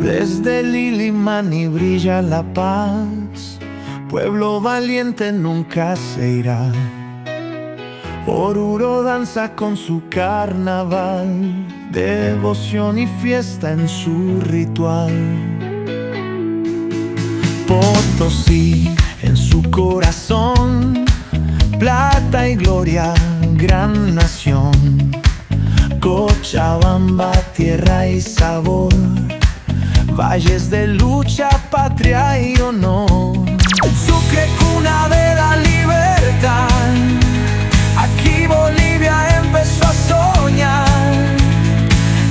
Desde Lilimani brilla la paz, pueblo valiente nunca se irá. Oruro danza con su carnaval, devoción y fiesta en su ritual. Potosí en su corazón, plata y gloria, gran nación. Cochabamba, tierra y sabor, valles de lucha, patria y honor. Sucre, cuna de la libertad, aquí Bolivia empezó a soñar.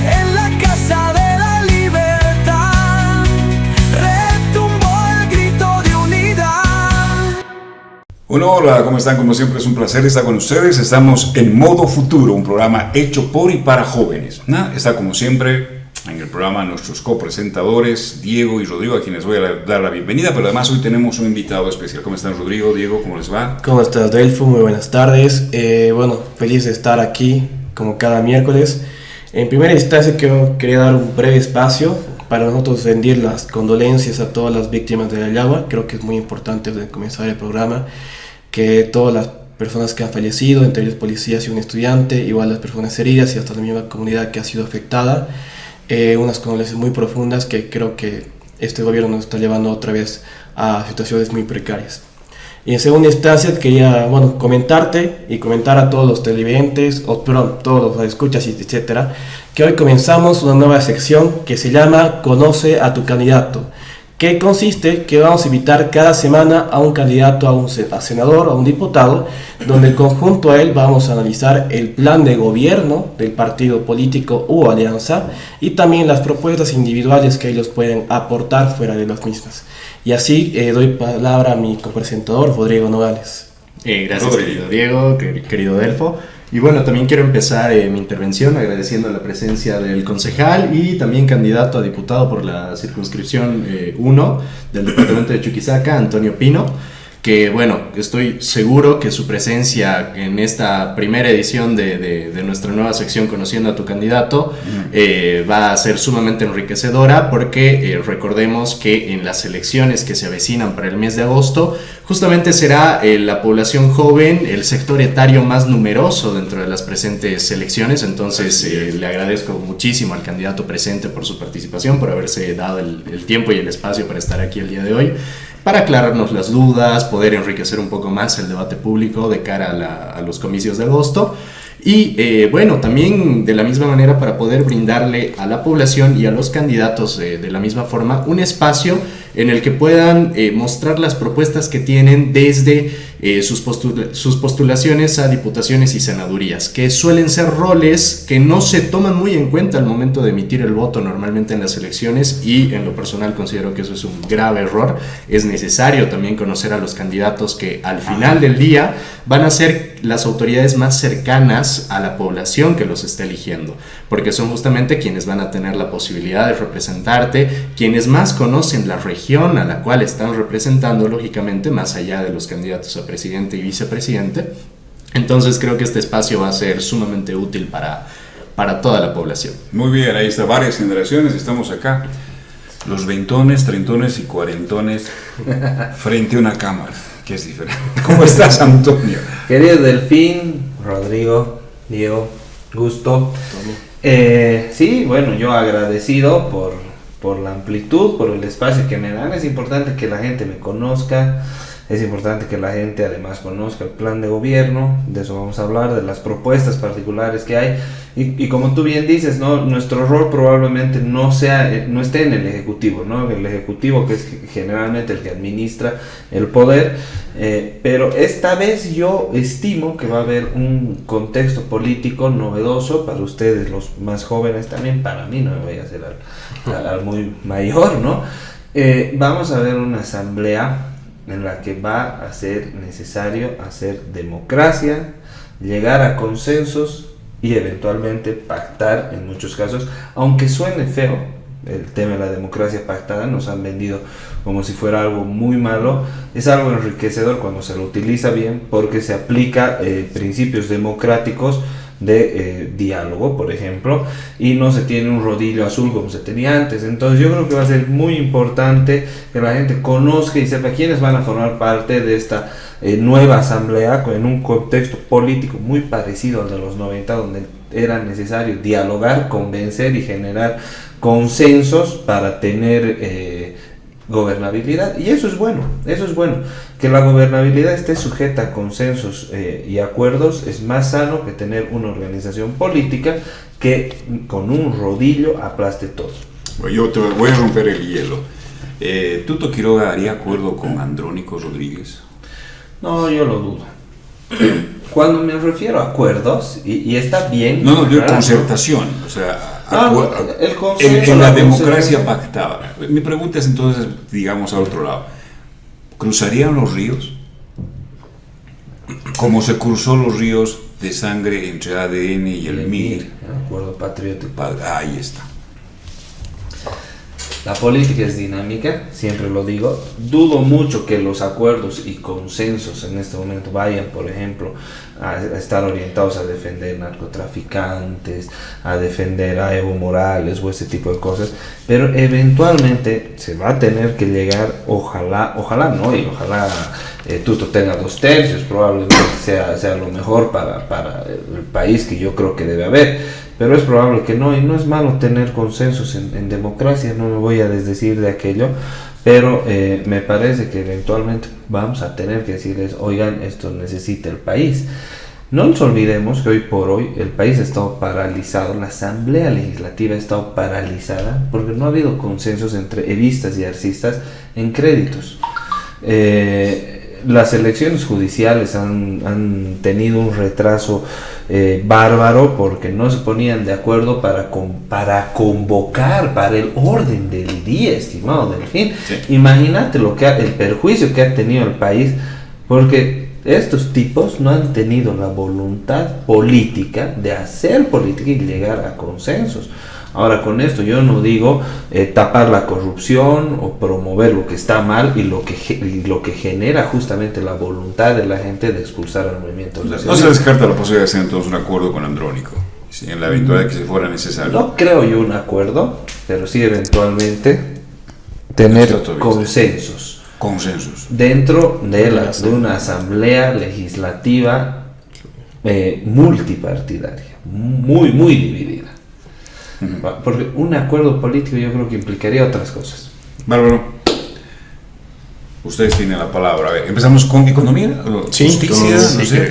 En la casa de la libertad retumbó el grito de unidad. Hola, ¿cómo están? Como siempre es un placer estar con ustedes. Estamos en Modo Futuro, un programa hecho por y para jóvenes. Está como siempre en el programa nuestros copresentadores, Diego y Rodrigo, a quienes voy a dar la bienvenida, pero además hoy tenemos un invitado especial. ¿Cómo están, Rodrigo? Diego, ¿cómo les va? ¿Cómo estás, Delfo? Muy buenas tardes. Feliz de estar aquí, como cada miércoles. En primera instancia, quería dar un breve espacio para nosotros rendir las condolencias a todas las víctimas de la llama. Creo que es muy importante desde comenzar el programa que todas las personas que han fallecido, entre ellos policías y un estudiante, igual las personas heridas y hasta la misma comunidad que ha sido afectada, unas condolencias muy profundas que creo que este gobierno nos está llevando otra vez a situaciones muy precarias. Y en segunda instancia quería comentarte y comentar a todos los televidentes, todos los escuchas, etcétera, que hoy comenzamos una nueva sección que se llama Conoce a tu candidato, que consiste que vamos a invitar cada semana a un candidato, a senador, a un diputado, donde conjunto a él vamos a analizar el plan de gobierno del partido político u alianza y también las propuestas individuales que ellos pueden aportar fuera de las mismas. Y así doy palabra a mi copresentador, Rodrigo Nogales. Gracias, querido Diego, querido Delfo. Y bueno, también quiero empezar mi intervención agradeciendo la presencia del concejal y también candidato a diputado por la circunscripción 1 del departamento de Chuquisaca, Antonio Pino, que estoy seguro que su presencia en esta primera edición de nuestra nueva sección Conociendo a tu candidato va a ser sumamente enriquecedora porque recordemos que en las elecciones que se avecinan para el mes de agosto justamente será la población joven el sector etario más numeroso dentro de las presentes elecciones. Entonces le agradezco muchísimo al candidato presente por su participación, por haberse dado el tiempo y el espacio para estar aquí el día de hoy, para aclararnos las dudas, poder enriquecer un poco más el debate público de cara a los comicios de agosto. Y también de la misma manera para poder brindarle a la población y a los candidatos de la misma forma un espacio en el que puedan mostrar las propuestas que tienen desde sus postulaciones a diputaciones y senadurías, que suelen ser roles que no se toman muy en cuenta al momento de emitir el voto normalmente en las elecciones, y en lo personal considero que eso es un grave error. Es necesario también conocer a los candidatos que al final del día van a ser las autoridades más cercanas a la población que los está eligiendo, porque son justamente quienes van a tener la posibilidad de representarte, quienes más conocen la región a la cual están representando, lógicamente, más allá de los candidatos a presidente y vicepresidente. Entonces creo que este espacio va a ser sumamente útil para toda la población. Muy bien, ahí está, varias generaciones, estamos acá, los veintones, treintones y cuarentones frente a una cámara, que es diferente. ¿Cómo estás, Antonio? Querido Delfín, Rodrigo, Diego, gusto. Yo agradecido por la amplitud, por el espacio que me dan. Es importante que la gente me conozca, es importante que la gente además conozca el plan de gobierno. De eso vamos a hablar, de las propuestas particulares que hay. Y como tú bien dices, ¿no? Nuestro rol probablemente no esté en el Ejecutivo, ¿no? El Ejecutivo, que es generalmente el que administra el poder, pero esta vez yo estimo que va a haber un contexto político novedoso para ustedes, los más jóvenes, también para mí, no me voy a hacer al muy mayor, ¿no? Vamos a ver una asamblea en la que va a ser necesario hacer democracia, llegar a consensos y eventualmente pactar en muchos casos, aunque suene feo el tema de la democracia pactada, nos han vendido como si fuera algo muy malo. Es algo enriquecedor cuando se lo utiliza bien, porque se aplica principios democráticos de diálogo, por ejemplo, y no se tiene un rodillo azul como se tenía antes. Entonces yo creo que va a ser muy importante que la gente conozca y sepa quiénes van a formar parte de esta nueva asamblea en un contexto político muy parecido al de los 90, donde era necesario dialogar, convencer y generar consensos para tener gobernabilidad. Y eso es bueno, que la gobernabilidad esté sujeta a consensos y acuerdos es más sano que tener una organización política que con un rodillo aplaste todo. Bueno, yo te voy a romper el hielo. ¿Tuto Quiroga haría acuerdo con Andrónico Rodríguez? No, yo lo dudo. Cuando me refiero a acuerdos, y está bien... No, yo concertación, o sea... el consenso, en la democracia pactada. Mi pregunta es entonces, digamos, al otro lado. ¿Cruzarían los ríos? Como se cruzó los ríos de sangre entre ADN y el MIR. El acuerdo patriótico. Ahí está. La política es dinámica, siempre lo digo. Dudo mucho que los acuerdos y consensos en este momento vayan, por ejemplo, a estar orientados a defender narcotraficantes, a defender a Evo Morales o ese tipo de cosas. Pero eventualmente se va a tener que llegar, ojalá no, y ojalá Tuto tenga 2/3, probablemente sea lo mejor para el país, que yo creo que debe haber. Pero es probable que no, y no es malo tener consensos en democracia, no me voy a desdecir de aquello, pero me parece que eventualmente vamos a tener que decirles, oigan, esto necesita el país. No nos olvidemos que hoy por hoy el país ha estado paralizado, la Asamblea Legislativa ha estado paralizada porque no ha habido consensos entre evistas y arcistas en créditos. Las elecciones judiciales han tenido un retraso bárbaro porque no se ponían de acuerdo para convocar para el orden del día, estimado Delfín. Sí. Imagínate el perjuicio que ha tenido el país, porque estos tipos no han tenido la voluntad política de hacer política y llegar a consensos. Ahora, con esto yo no digo tapar la corrupción o promover lo que está mal y lo que genera justamente la voluntad de la gente de expulsar al movimiento. No se descarta la posibilidad de hacer entonces un acuerdo con Andrónico, ¿sí? En la eventualidad que se fuera necesario. No creo yo un acuerdo, pero sí eventualmente tener consensos dentro de una asamblea legislativa multipartidaria, muy dividida. Porque un acuerdo político yo creo que implicaría otras cosas. Bárbaro, ustedes tienen la palabra. A ver, empezamos con economía, justicia,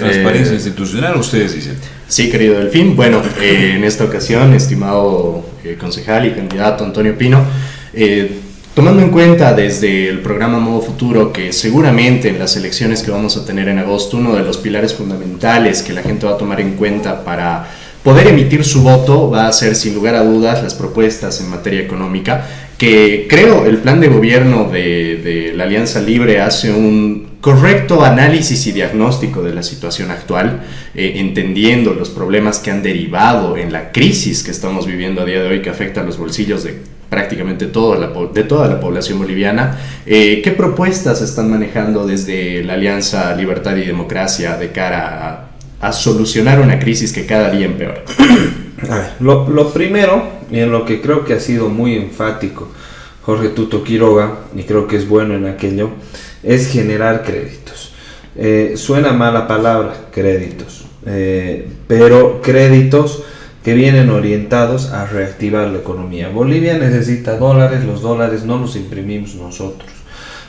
transparencia institucional, ustedes dicen. Sí, querido Delfín. Bueno, en esta ocasión, estimado concejal y candidato Antonio Pino, tomando en cuenta desde el programa Modo Futuro que seguramente en las elecciones que vamos a tener en agosto, uno de los pilares fundamentales que la gente va a tomar en cuenta para poder emitir su voto va a ser sin lugar a dudas las propuestas en materia económica, que creo el plan de gobierno de la Alianza Libre hace un correcto análisis y diagnóstico de la situación actual, entendiendo los problemas que han derivado en la crisis que estamos viviendo a día de hoy, que afecta a los bolsillos de prácticamente toda la población boliviana. ¿Qué propuestas están manejando desde la Alianza Libertad y Democracia de cara a solucionar una crisis que cada día empeora? Lo primero, y en lo que creo que ha sido muy enfático Jorge Tuto Quiroga, y creo que es bueno en aquello, es generar créditos. Suena mala palabra, créditos, pero créditos que vienen orientados a reactivar la economía. Bolivia necesita dólares, los dólares no los imprimimos nosotros.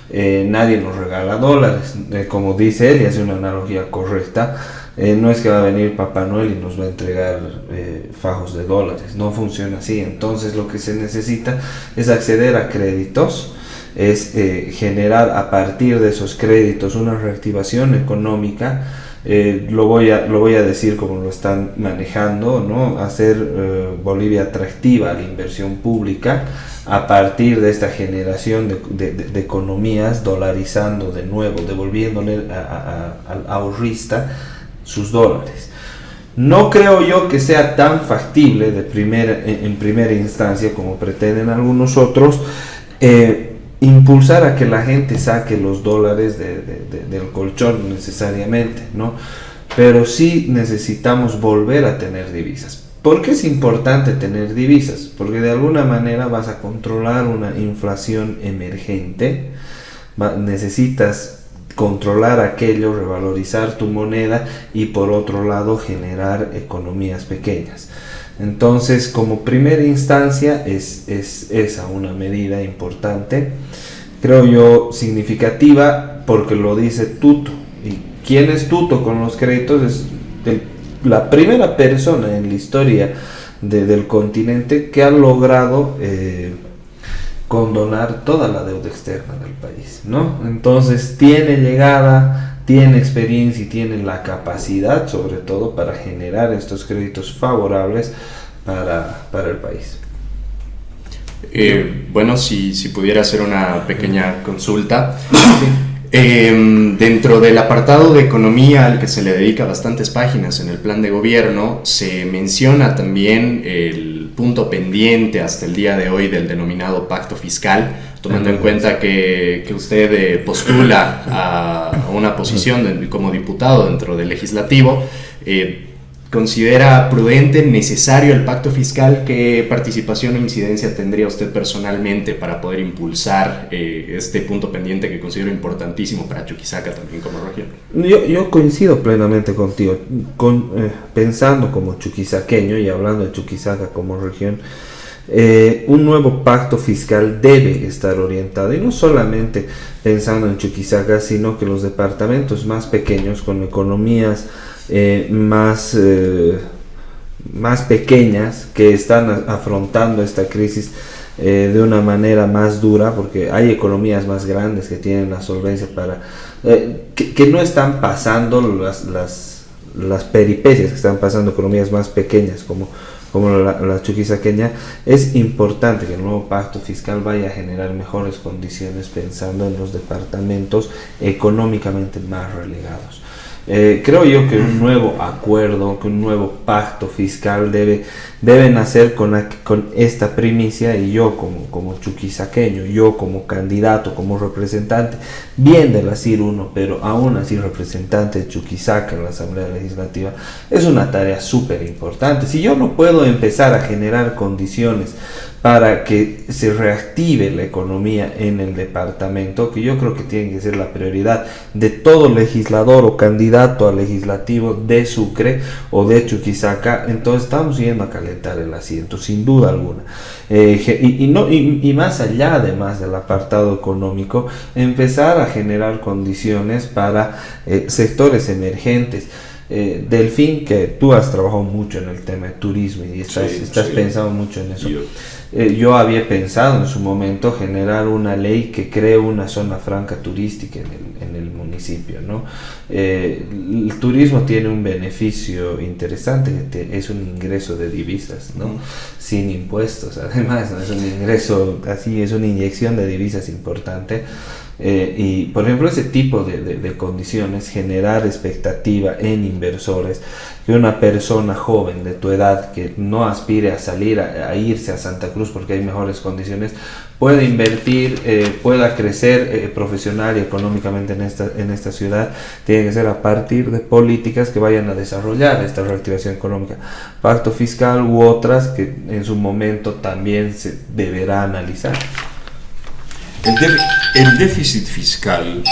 Nadie nos regala dólares, como dice él y hace una analogía correcta. No es que va a venir Papá Noel y nos va a entregar fajos de dólares, no funciona así. Entonces lo que se necesita es acceder a créditos, es generar a partir de esos créditos una reactivación económica. Lo voy a decir como lo están manejando, ¿no? Hacer Bolivia atractiva a la inversión pública a partir de esta generación de economías, dolarizando de nuevo, devolviéndole al ahorrista sus dólares. No creo yo que sea tan factible en primera instancia como pretenden algunos otros impulsar a que la gente saque los dólares del colchón necesariamente, ¿no? pero sí necesitamos volver a tener divisas. ¿Por qué es importante tener divisas? Porque de alguna manera vas a controlar una inflación emergente, necesitas controlar aquello, revalorizar tu moneda y por otro lado generar economías pequeñas. Entonces, como primera instancia es esa una medida importante, creo yo significativa, porque lo dice Tuto. ¿Y quién es Tuto con los créditos? Es la primera persona en la historia del continente que ha logrado condonar toda la deuda externa del país, ¿no? Entonces tiene llegada, tiene experiencia y tiene la capacidad, sobre todo, para generar estos créditos favorables para el país. Bueno, si pudiera hacer una pequeña consulta. Dentro del apartado de economía al que se le dedica bastantes páginas en el plan de gobierno, se menciona también el punto pendiente hasta el día de hoy del denominado pacto fiscal, tomando en cuenta que usted postula a una posición como diputado dentro del legislativo. ¿Considera prudente, necesario el pacto fiscal? ¿Qué participación o incidencia tendría usted personalmente para poder impulsar este punto pendiente que considero importantísimo para Chuquisaca también como región? Yo coincido plenamente contigo, pensando como chuquisaqueño y hablando de Chuquisaca como región. Un nuevo pacto fiscal debe estar orientado, y no solamente pensando en Chuquisaca, sino que los departamentos más pequeños con economías más pequeñas, que están afrontando esta crisis de una manera más dura, porque hay economías más grandes que tienen la solvencia para que no están pasando las peripecias que están pasando economías más pequeñas como la chuquisaqueña. Es importante que el nuevo pacto fiscal vaya a generar mejores condiciones pensando en los departamentos económicamente más relegados. Creo yo que un nuevo acuerdo, que un nuevo pacto fiscal debe nacer con esta primicia, y yo como chuquisaqueño, yo como candidato, como representante, bien de la CIR 1, pero aún así representante de Chuquisaca en la Asamblea Legislativa, es una tarea súper importante. Si yo no puedo empezar a generar condiciones para que se reactive la economía en el departamento, que yo creo que tiene que ser la prioridad de todo legislador o candidato a legislativo de Sucre o de Chuquisaca, entonces estamos yendo a calentar el asiento, sin duda alguna. Y más allá, además del apartado económico, empezar a generar condiciones para sectores emergentes. Delfín, que tú has trabajado mucho en el tema de turismo y estás pensando mucho en eso. Yo había pensado en su momento generar una ley que cree una zona franca turística en el municipio, ¿no? El turismo tiene un beneficio interesante, que es un ingreso de divisas, ¿no? Sin impuestos, además, ¿no? Es un ingreso así, es una inyección de divisas importante. Y por ejemplo, ese tipo de condiciones, generar expectativa en inversores, que una persona joven de tu edad que no aspire a salir a irse a Santa Cruz porque hay mejores condiciones, pueda invertir, pueda crecer profesional y económicamente en esta ciudad, tiene que ser a partir de políticas que vayan a desarrollar esta reactivación económica, pacto fiscal u otras que en su momento también se deberá analizar. El déficit fiscal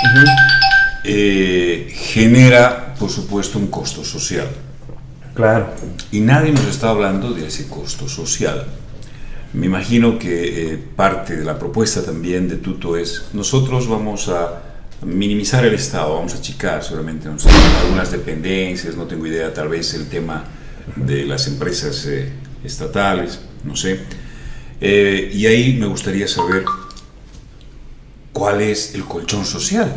genera, por supuesto, un costo social. Claro. Y nadie nos está hablando de ese costo social. Me imagino que parte de la propuesta también de Tuto es: nosotros vamos a minimizar el Estado, vamos a achicar seguramente, no sé, algunas dependencias, no tengo idea, tal vez el tema de las empresas estatales, no sé. Y ahí me gustaría saber cuál es el colchón social,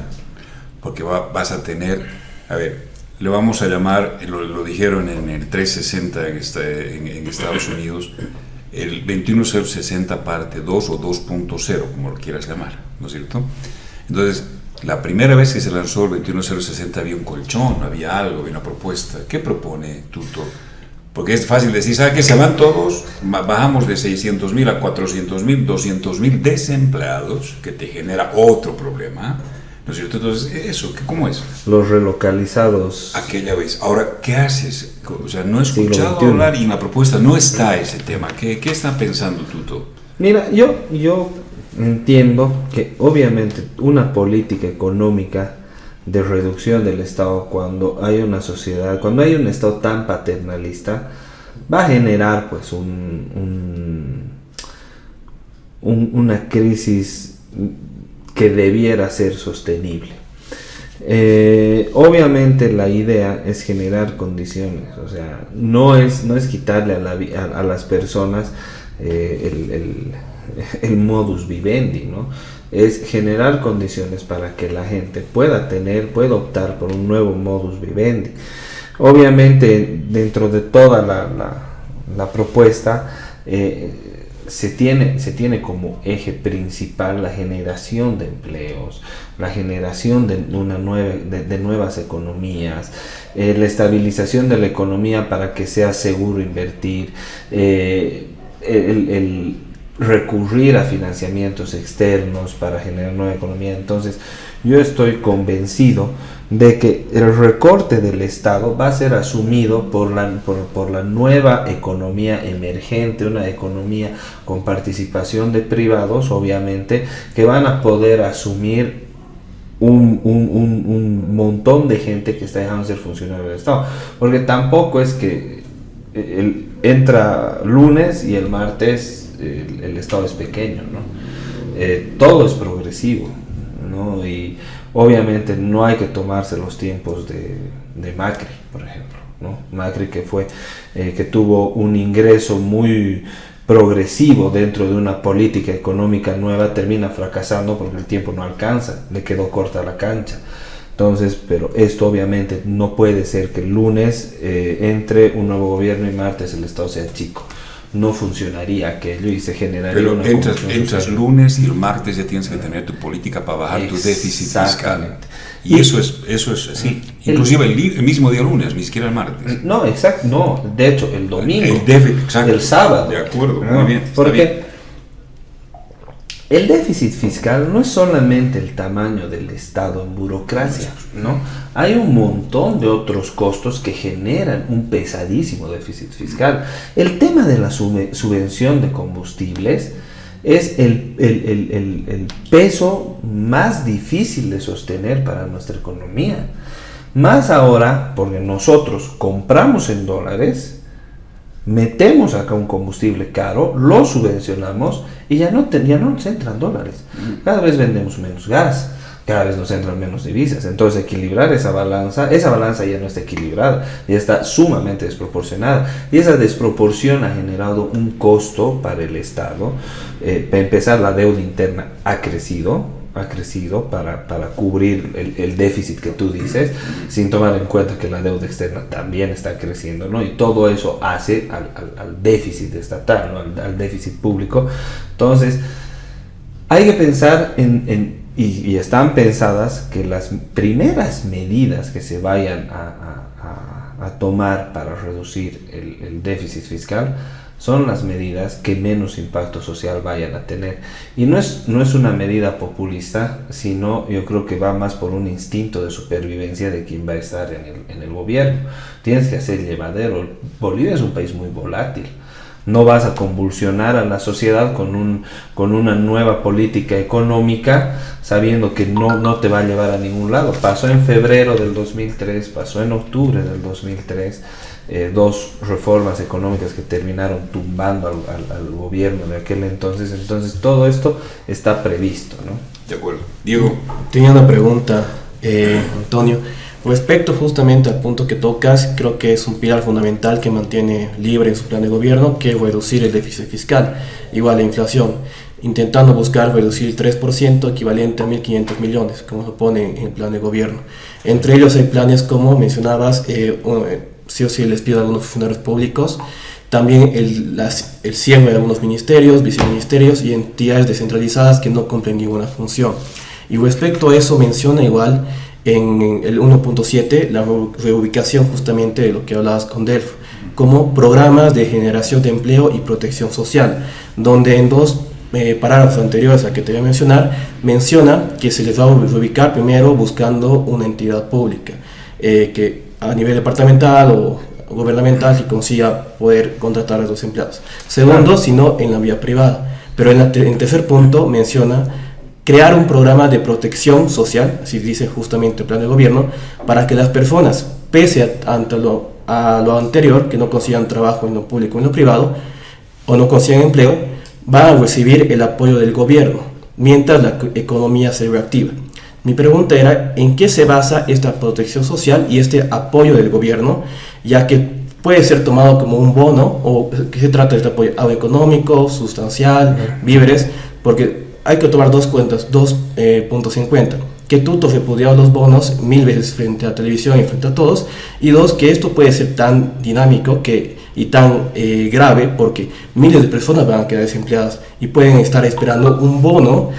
porque vas a tener, a ver, le vamos a llamar, lo dijeron en el 360 en Estados Unidos, el 21060 parte 2 o 2.0, como lo quieras llamar, ¿no es cierto? Entonces, la primera vez que se lanzó el 21060 había un colchón, había algo, había una propuesta. ¿Qué propone Tuto? Porque es fácil decir, ¿sabe qué? Se van todos, bajamos de 600.000 a 400.000, 200.000 desempleados, que te genera otro problema. ¿No es cierto? Entonces, eso, ¿cómo es? Los relocalizados. Aquella vez. Ahora, ¿qué haces? O sea, no he Siglo escuchado XXI. hablar y en la propuesta no está ese tema. ¿Qué está pensando Tuto? Mira, yo entiendo que obviamente una política económica de reducción del Estado, cuando hay una sociedad, cuando hay un Estado tan paternalista, va a generar pues una crisis que debiera ser sostenible. Obviamente la idea es generar condiciones, o sea, no es quitarle a las personas el modus vivendi, ¿no? Es generar condiciones para que la gente pueda optar por un nuevo modus vivendi. Obviamente dentro de toda la propuesta se tiene como eje principal la generación de empleos, la generación de nuevas economías, la estabilización de la economía para que sea seguro invertir, el recurrir a financiamientos externos para generar nueva economía. Entonces yo estoy convencido de que el recorte del Estado va a ser asumido por la nueva economía emergente, una economía con participación de privados, obviamente, que van a poder asumir un montón de gente que está dejando de ser funcionario del Estado, porque tampoco es que entra lunes y el martes el Estado es pequeño, ¿no? Todo es progresivo, ¿no? Y obviamente no hay que tomarse los tiempos de Macri, por ejemplo, ¿no? Macri que tuvo un ingreso muy progresivo dentro de una política económica nueva, termina fracasando porque el tiempo no alcanza, le quedó corta la cancha. Entonces, pero esto obviamente no puede ser que el lunes entre un nuevo gobierno y martes el Estado sea chico. No funcionaría aquello y se generaría Pero una entras confusión. lunes y el martes ya tienes que tener tu política para bajar tu déficit fiscal. Exactamente. Y eso es así. Inclusive el mismo día lunes, ni siquiera el martes. No, exacto, no. De hecho, el domingo, Exacto. el sábado. De acuerdo, ¿no? muy bien. Está Porque bien. el déficit fiscal no es solamente el tamaño del Estado en burocracia, ¿no? Hay un montón de otros costos que generan un pesadísimo déficit fiscal. El tema de la subvención de combustibles es el peso más difícil de sostener para nuestra economía. Más ahora, porque nosotros compramos en dólares, metemos acá un combustible caro, lo subvencionamos y ya no nos entran dólares. Cada vez vendemos menos gas, cada vez nos entran menos divisas. Entonces equilibrar esa balanza ya no está equilibrada, ya está sumamente desproporcionada. Y esa desproporción ha generado un costo para el Estado. Para empezar, la deuda interna ha crecido para cubrir el déficit que tú dices, sin tomar en cuenta que la deuda externa también está creciendo, ¿no? Y todo eso hace al déficit estatal, ¿no? al déficit público. Entonces, hay que pensar y están pensadas que las primeras medidas que se vayan a tomar para reducir el déficit fiscal son las medidas que menos impacto social vayan a tener. Y no es una medida populista, sino yo creo que va más por un instinto de supervivencia de quien va a estar en el gobierno. Tienes que hacer llevadero. Bolivia es un país muy volátil. No vas a convulsionar a la sociedad con una nueva política económica sabiendo que no te va a llevar a ningún lado. Pasó en febrero del 2003, pasó en octubre del 2003. Dos reformas económicas que terminaron tumbando al gobierno de aquel entonces. Entonces todo esto está previsto, ¿no? De acuerdo. Diego. Tenía una pregunta, Antonio. Respecto justamente al punto que tocas, creo que es un pilar fundamental que mantiene libre en su plan de gobierno, que es reducir el déficit fiscal, igual a la inflación, intentando buscar reducir el 3%, equivalente a 1.500 millones, como lo pone en el plan de gobierno. Entre ellos hay planes, como mencionabas, sí o sí les pido a algunos funcionarios públicos, también el cierre de algunos ministerios, viceministerios y entidades descentralizadas que no cumplen ninguna función. Y respecto a eso menciona igual en el 1.7 la reubicación justamente de lo que hablabas con Delfo, como programas de generación de empleo y protección social, donde en dos parágrafos anteriores al que te voy a mencionar, menciona que se les va a ubicar primero buscando una entidad pública, que a nivel departamental o gubernamental que consiga poder contratar a los empleados. Segundo, sino en la vía privada. Pero en el tercer punto menciona crear un programa de protección social, así dice justamente el plan de gobierno, para que las personas, pese a lo anterior, que no consigan trabajo en lo público o en lo privado, o no consigan empleo, van a recibir el apoyo del gobierno, mientras la economía se reactiva. Mi pregunta era, ¿en qué se basa esta protección social y este apoyo del gobierno? Ya que puede ser tomado como un bono, o que se trata de este apoyo económico, sustancial, víveres, porque hay que tomar dos puntos en cuenta. Que tú te has repudiado los bonos 1000 veces frente a la televisión y frente a todos, y dos, que esto puede ser tan dinámico y tan grave, porque miles de personas van a quedar desempleadas y pueden estar esperando un bono,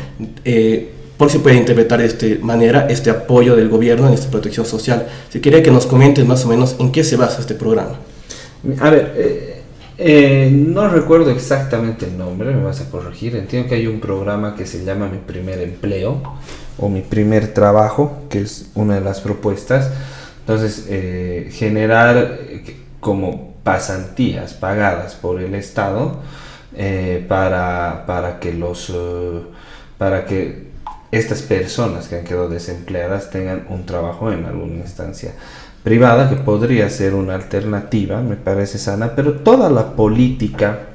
porque se puede interpretar de esta manera este apoyo del gobierno en esta protección social. Si quería que nos comentes más o menos en qué se basa este programa. A ver, no recuerdo exactamente el nombre, me vas a corregir. Entiendo que hay un programa que se llama Mi Primer Empleo o Mi Primer Trabajo, que es una de las propuestas. Entonces, generar como pasantías pagadas por el Estado para que estas personas que han quedado desempleadas tengan un trabajo en alguna instancia privada, que podría ser una alternativa, me parece sana, pero toda la política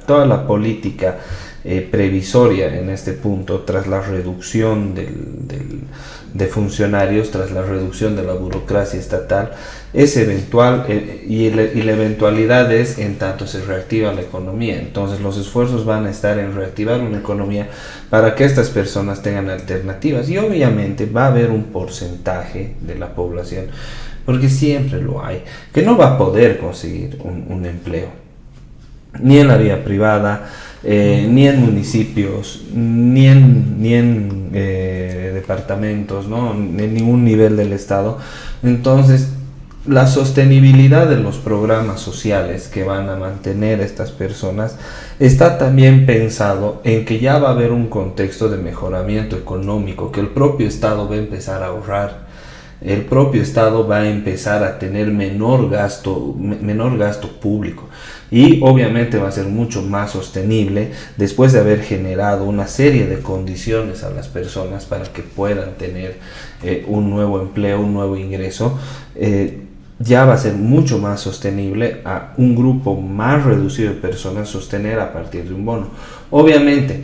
previsoria en este punto, tras la reducción de funcionarios, tras la reducción de la burocracia estatal, es eventual, y la eventualidad es en tanto se reactiva la economía. Entonces los esfuerzos van a estar en reactivar una economía para que estas personas tengan alternativas, y obviamente va a haber un porcentaje de la población, porque siempre lo hay, que no va a poder conseguir un empleo, ni en la vía privada, ni en municipios, ni en departamentos, ¿no? En ningún nivel del Estado. Entonces, la sostenibilidad de los programas sociales que van a mantener estas personas está también pensado en que ya va a haber un contexto de mejoramiento económico, que el propio Estado va a empezar a ahorrar. El propio Estado va a empezar a tener menor gasto público, y obviamente va a ser mucho más sostenible después de haber generado una serie de condiciones a las personas para que puedan tener un nuevo empleo, un nuevo ingreso. Ya va a ser mucho más sostenible a un grupo más reducido de personas sostener a partir de un bono. Obviamente,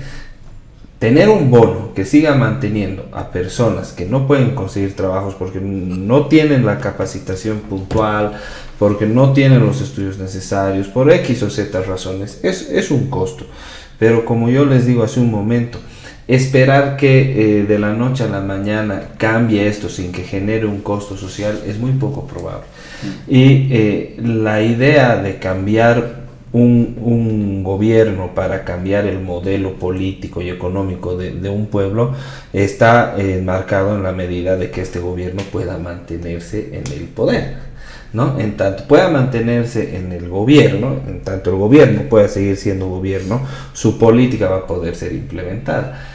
tener un bono que siga manteniendo a personas que no pueden conseguir trabajos porque no tienen la capacitación puntual, porque no tienen los estudios necesarios, por X o Z razones, es un costo. Pero como yo les digo hace un momento, esperar que de la noche a la mañana cambie esto sin que genere un costo social es muy poco probable. Y la idea de cambiar un gobierno para cambiar el modelo político y económico de un pueblo está marcado en la medida de que este gobierno pueda mantenerse en el poder, ¿no? En tanto pueda mantenerse en el gobierno, en tanto el gobierno pueda seguir siendo gobierno, su política va a poder ser implementada.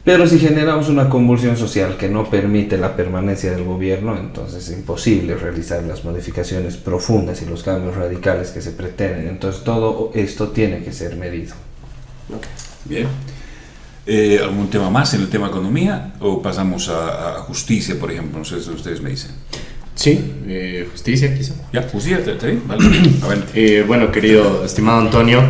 Pero si generamos una convulsión social que no permite la permanencia del gobierno, entonces es imposible realizar las modificaciones profundas y los cambios radicales que se pretenden. Entonces todo esto tiene que ser medido. Bien. ¿Algún tema más en el tema economía? ¿O pasamos a justicia, por ejemplo? No sé si ustedes me dicen. Sí, justicia quizá. Ya, justicia, ¿está bien? Vale. Bueno, querido, estimado Antonio,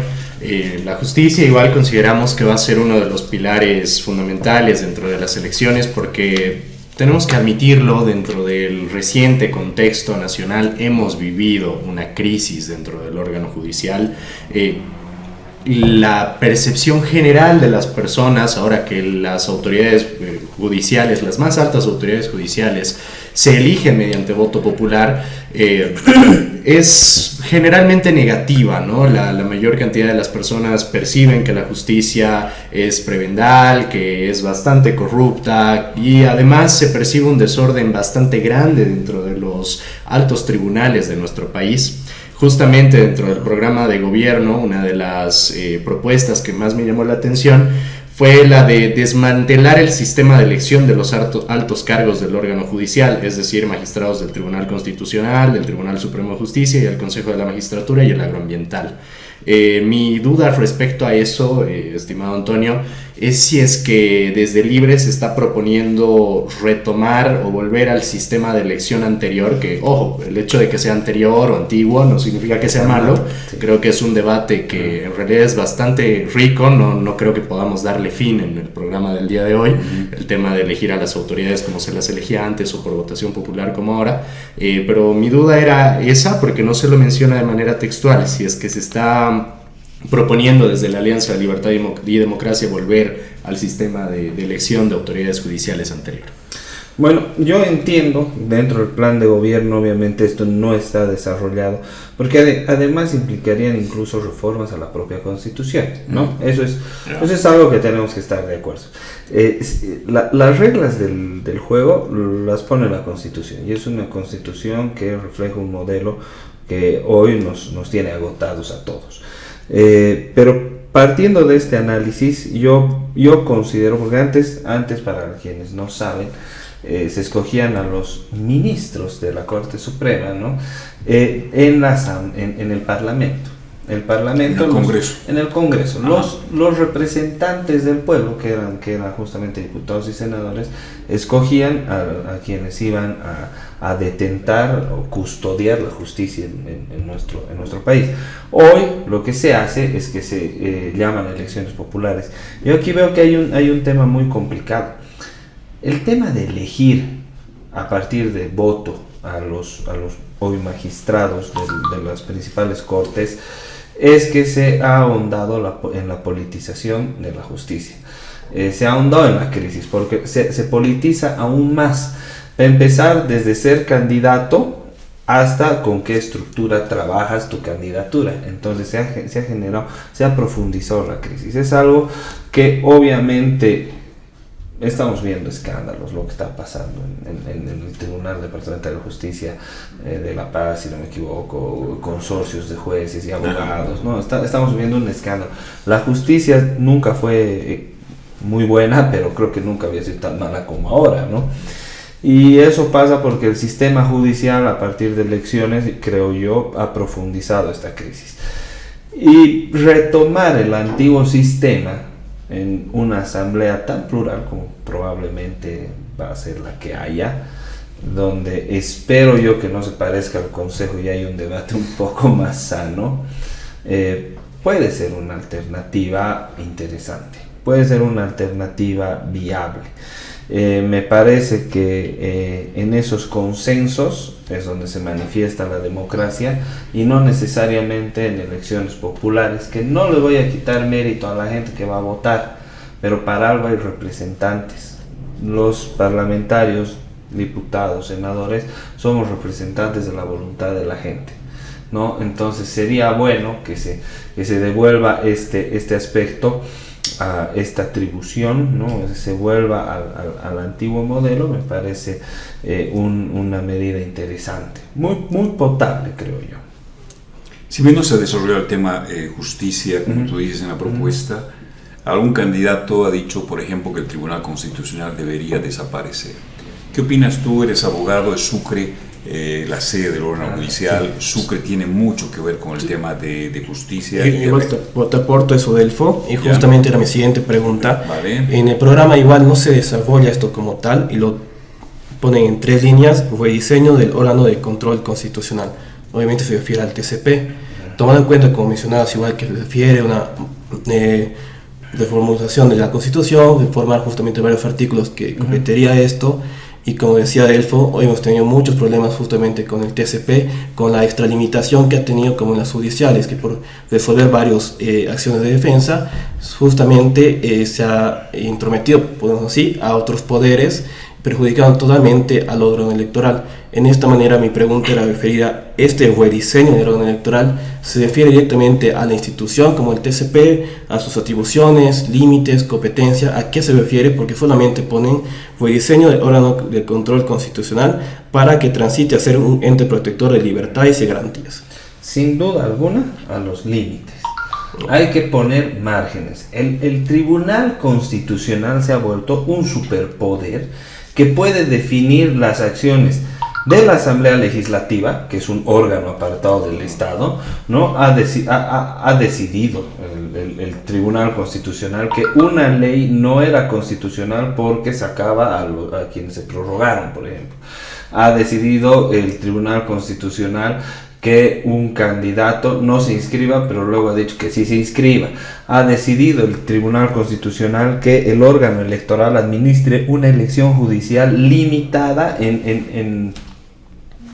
la justicia igual consideramos que va a ser uno de los pilares fundamentales dentro de las elecciones, porque tenemos que admitirlo, dentro del reciente contexto nacional hemos vivido una crisis dentro del órgano judicial. La percepción general de las personas, ahora que las autoridades judiciales, las más altas autoridades judiciales, se eligen mediante voto popular, es generalmente negativa, ¿no? La mayor cantidad de las personas perciben que la justicia es prebendal, que es bastante corrupta, y además se percibe un desorden bastante grande dentro de los altos tribunales de nuestro país. Justamente dentro del programa de gobierno, una de las propuestas que más me llamó la atención fue la de desmantelar el sistema de elección de los altos cargos del órgano judicial, es decir, magistrados del Tribunal Constitucional, del Tribunal Supremo de Justicia y el Consejo de la Magistratura y el agroambiental. Mi duda respecto a eso, estimado Antonio, es si es que desde Libre se está proponiendo retomar o volver al sistema de elección anterior, que, ojo, el hecho de que sea anterior o antiguo no significa que sea malo. Sí. Creo que es un debate que en realidad es bastante rico, no creo que podamos darle fin en el programa del día de hoy, el tema de elegir a las autoridades como se las elegía antes o por votación popular como ahora, pero mi duda era esa, porque no se lo menciona de manera textual, si es que se está proponiendo desde la Alianza de Libertad y Democracia volver al sistema de elección de autoridades judiciales anterior. Bueno, yo entiendo, dentro del plan de gobierno obviamente esto no está desarrollado, porque además implicarían incluso reformas a la propia Constitución, ¿no? Eso es algo que tenemos que estar de acuerdo. Las reglas del juego las pone la Constitución, y es una Constitución que refleja un modelo que hoy nos tiene agotados a todos. Pero partiendo de este análisis, yo considero, porque antes para quienes no saben, se escogían a los ministros de la Corte Suprema, ¿no? En el Parlamento. En el Congreso. Los representantes del pueblo, que eran justamente diputados y senadores, escogían a quienes iban a detentar o custodiar la justicia en nuestro país. Hoy lo que se hace es que se llaman elecciones populares. Yo aquí veo que hay un tema muy complicado. El tema de elegir a partir de voto a los hoy magistrados de las principales cortes es que se ha ahondado en la politización de la justicia. Se ha ahondado en la crisis porque se politiza aún más. Para empezar, desde ser candidato hasta con qué estructura trabajas tu candidatura. Entonces se ha profundizado la crisis. Es algo que obviamente estamos viendo escándalos, lo que está pasando en el Tribunal Departamental de Justicia de La Paz, si no me equivoco, consorcios de jueces y abogados, ¿no? Estamos viendo un escándalo. La justicia nunca fue muy buena, pero creo que nunca había sido tan mala como ahora, ¿no? Y eso pasa porque el sistema judicial, a partir de elecciones, creo yo, ha profundizado esta crisis. Y retomar el antiguo sistema en una asamblea tan plural como probablemente va a ser la que haya, donde espero yo que no se parezca al Consejo y hay un debate un poco más sano, puede ser una alternativa interesante, puede ser una alternativa viable. Me parece que en esos consensos es donde se manifiesta la democracia y no necesariamente en elecciones populares, que no le voy a quitar mérito a la gente que va a votar, pero para algo hay representantes. Los parlamentarios, diputados, senadores, somos representantes de la voluntad de la gente, ¿no? Entonces sería bueno que se devuelva este aspecto, a esta atribución, ¿no? Se vuelva al antiguo modelo. Me parece una medida interesante, muy potable, creo yo. Si bien no se desarrolló el tema justicia, como tú dices en la propuesta, algún candidato ha dicho, por ejemplo, que el Tribunal Constitucional debería desaparecer. ¿Qué opinas tú? Eres abogado de Sucre, la sede del órgano judicial. Sí. Sucre tiene mucho que ver con el tema de justicia. Igual te aporto eso, Delfo, y justamente era mi siguiente pregunta. Vale. En el programa igual no se desarrolla esto como tal y lo ponen en 3 líneas: rediseño del órgano de control constitucional. Obviamente se refiere al TCP, tomando en cuenta, como mencionabas, igual que se refiere a una reformulación de la Constitución, reformar justamente varios artículos que completería esto. Y como decía Delfo, hoy hemos tenido muchos problemas justamente con el TCP, con la extralimitación que ha tenido como en las judiciales, que por resolver varias acciones de defensa, justamente se ha intrometido, podemos decir, a otros poderes, perjudicando totalmente al órgano electoral. En esta manera mi pregunta era referida: este rediseño del órgano electoral se refiere directamente a la institución como el TCP, a sus atribuciones, límites, competencia. ¿A qué se refiere? Porque solamente ponen rediseño del órgano de control constitucional para que transite a ser un ente protector de libertades y garantías. Sin duda alguna, a los límites. Hay que poner márgenes. El Tribunal Constitucional se ha vuelto un superpoder que puede definir las acciones de la Asamblea Legislativa, que es un órgano apartado del Estado, ¿no? Ha decidido el Tribunal Constitucional que una ley no era constitucional porque sacaba a quienes se prorrogaron, por ejemplo. Ha decidido el Tribunal Constitucional que un candidato no se inscriba, pero luego ha dicho que sí se inscriba. Ha decidido el Tribunal Constitucional que el órgano electoral administre una elección judicial limitada en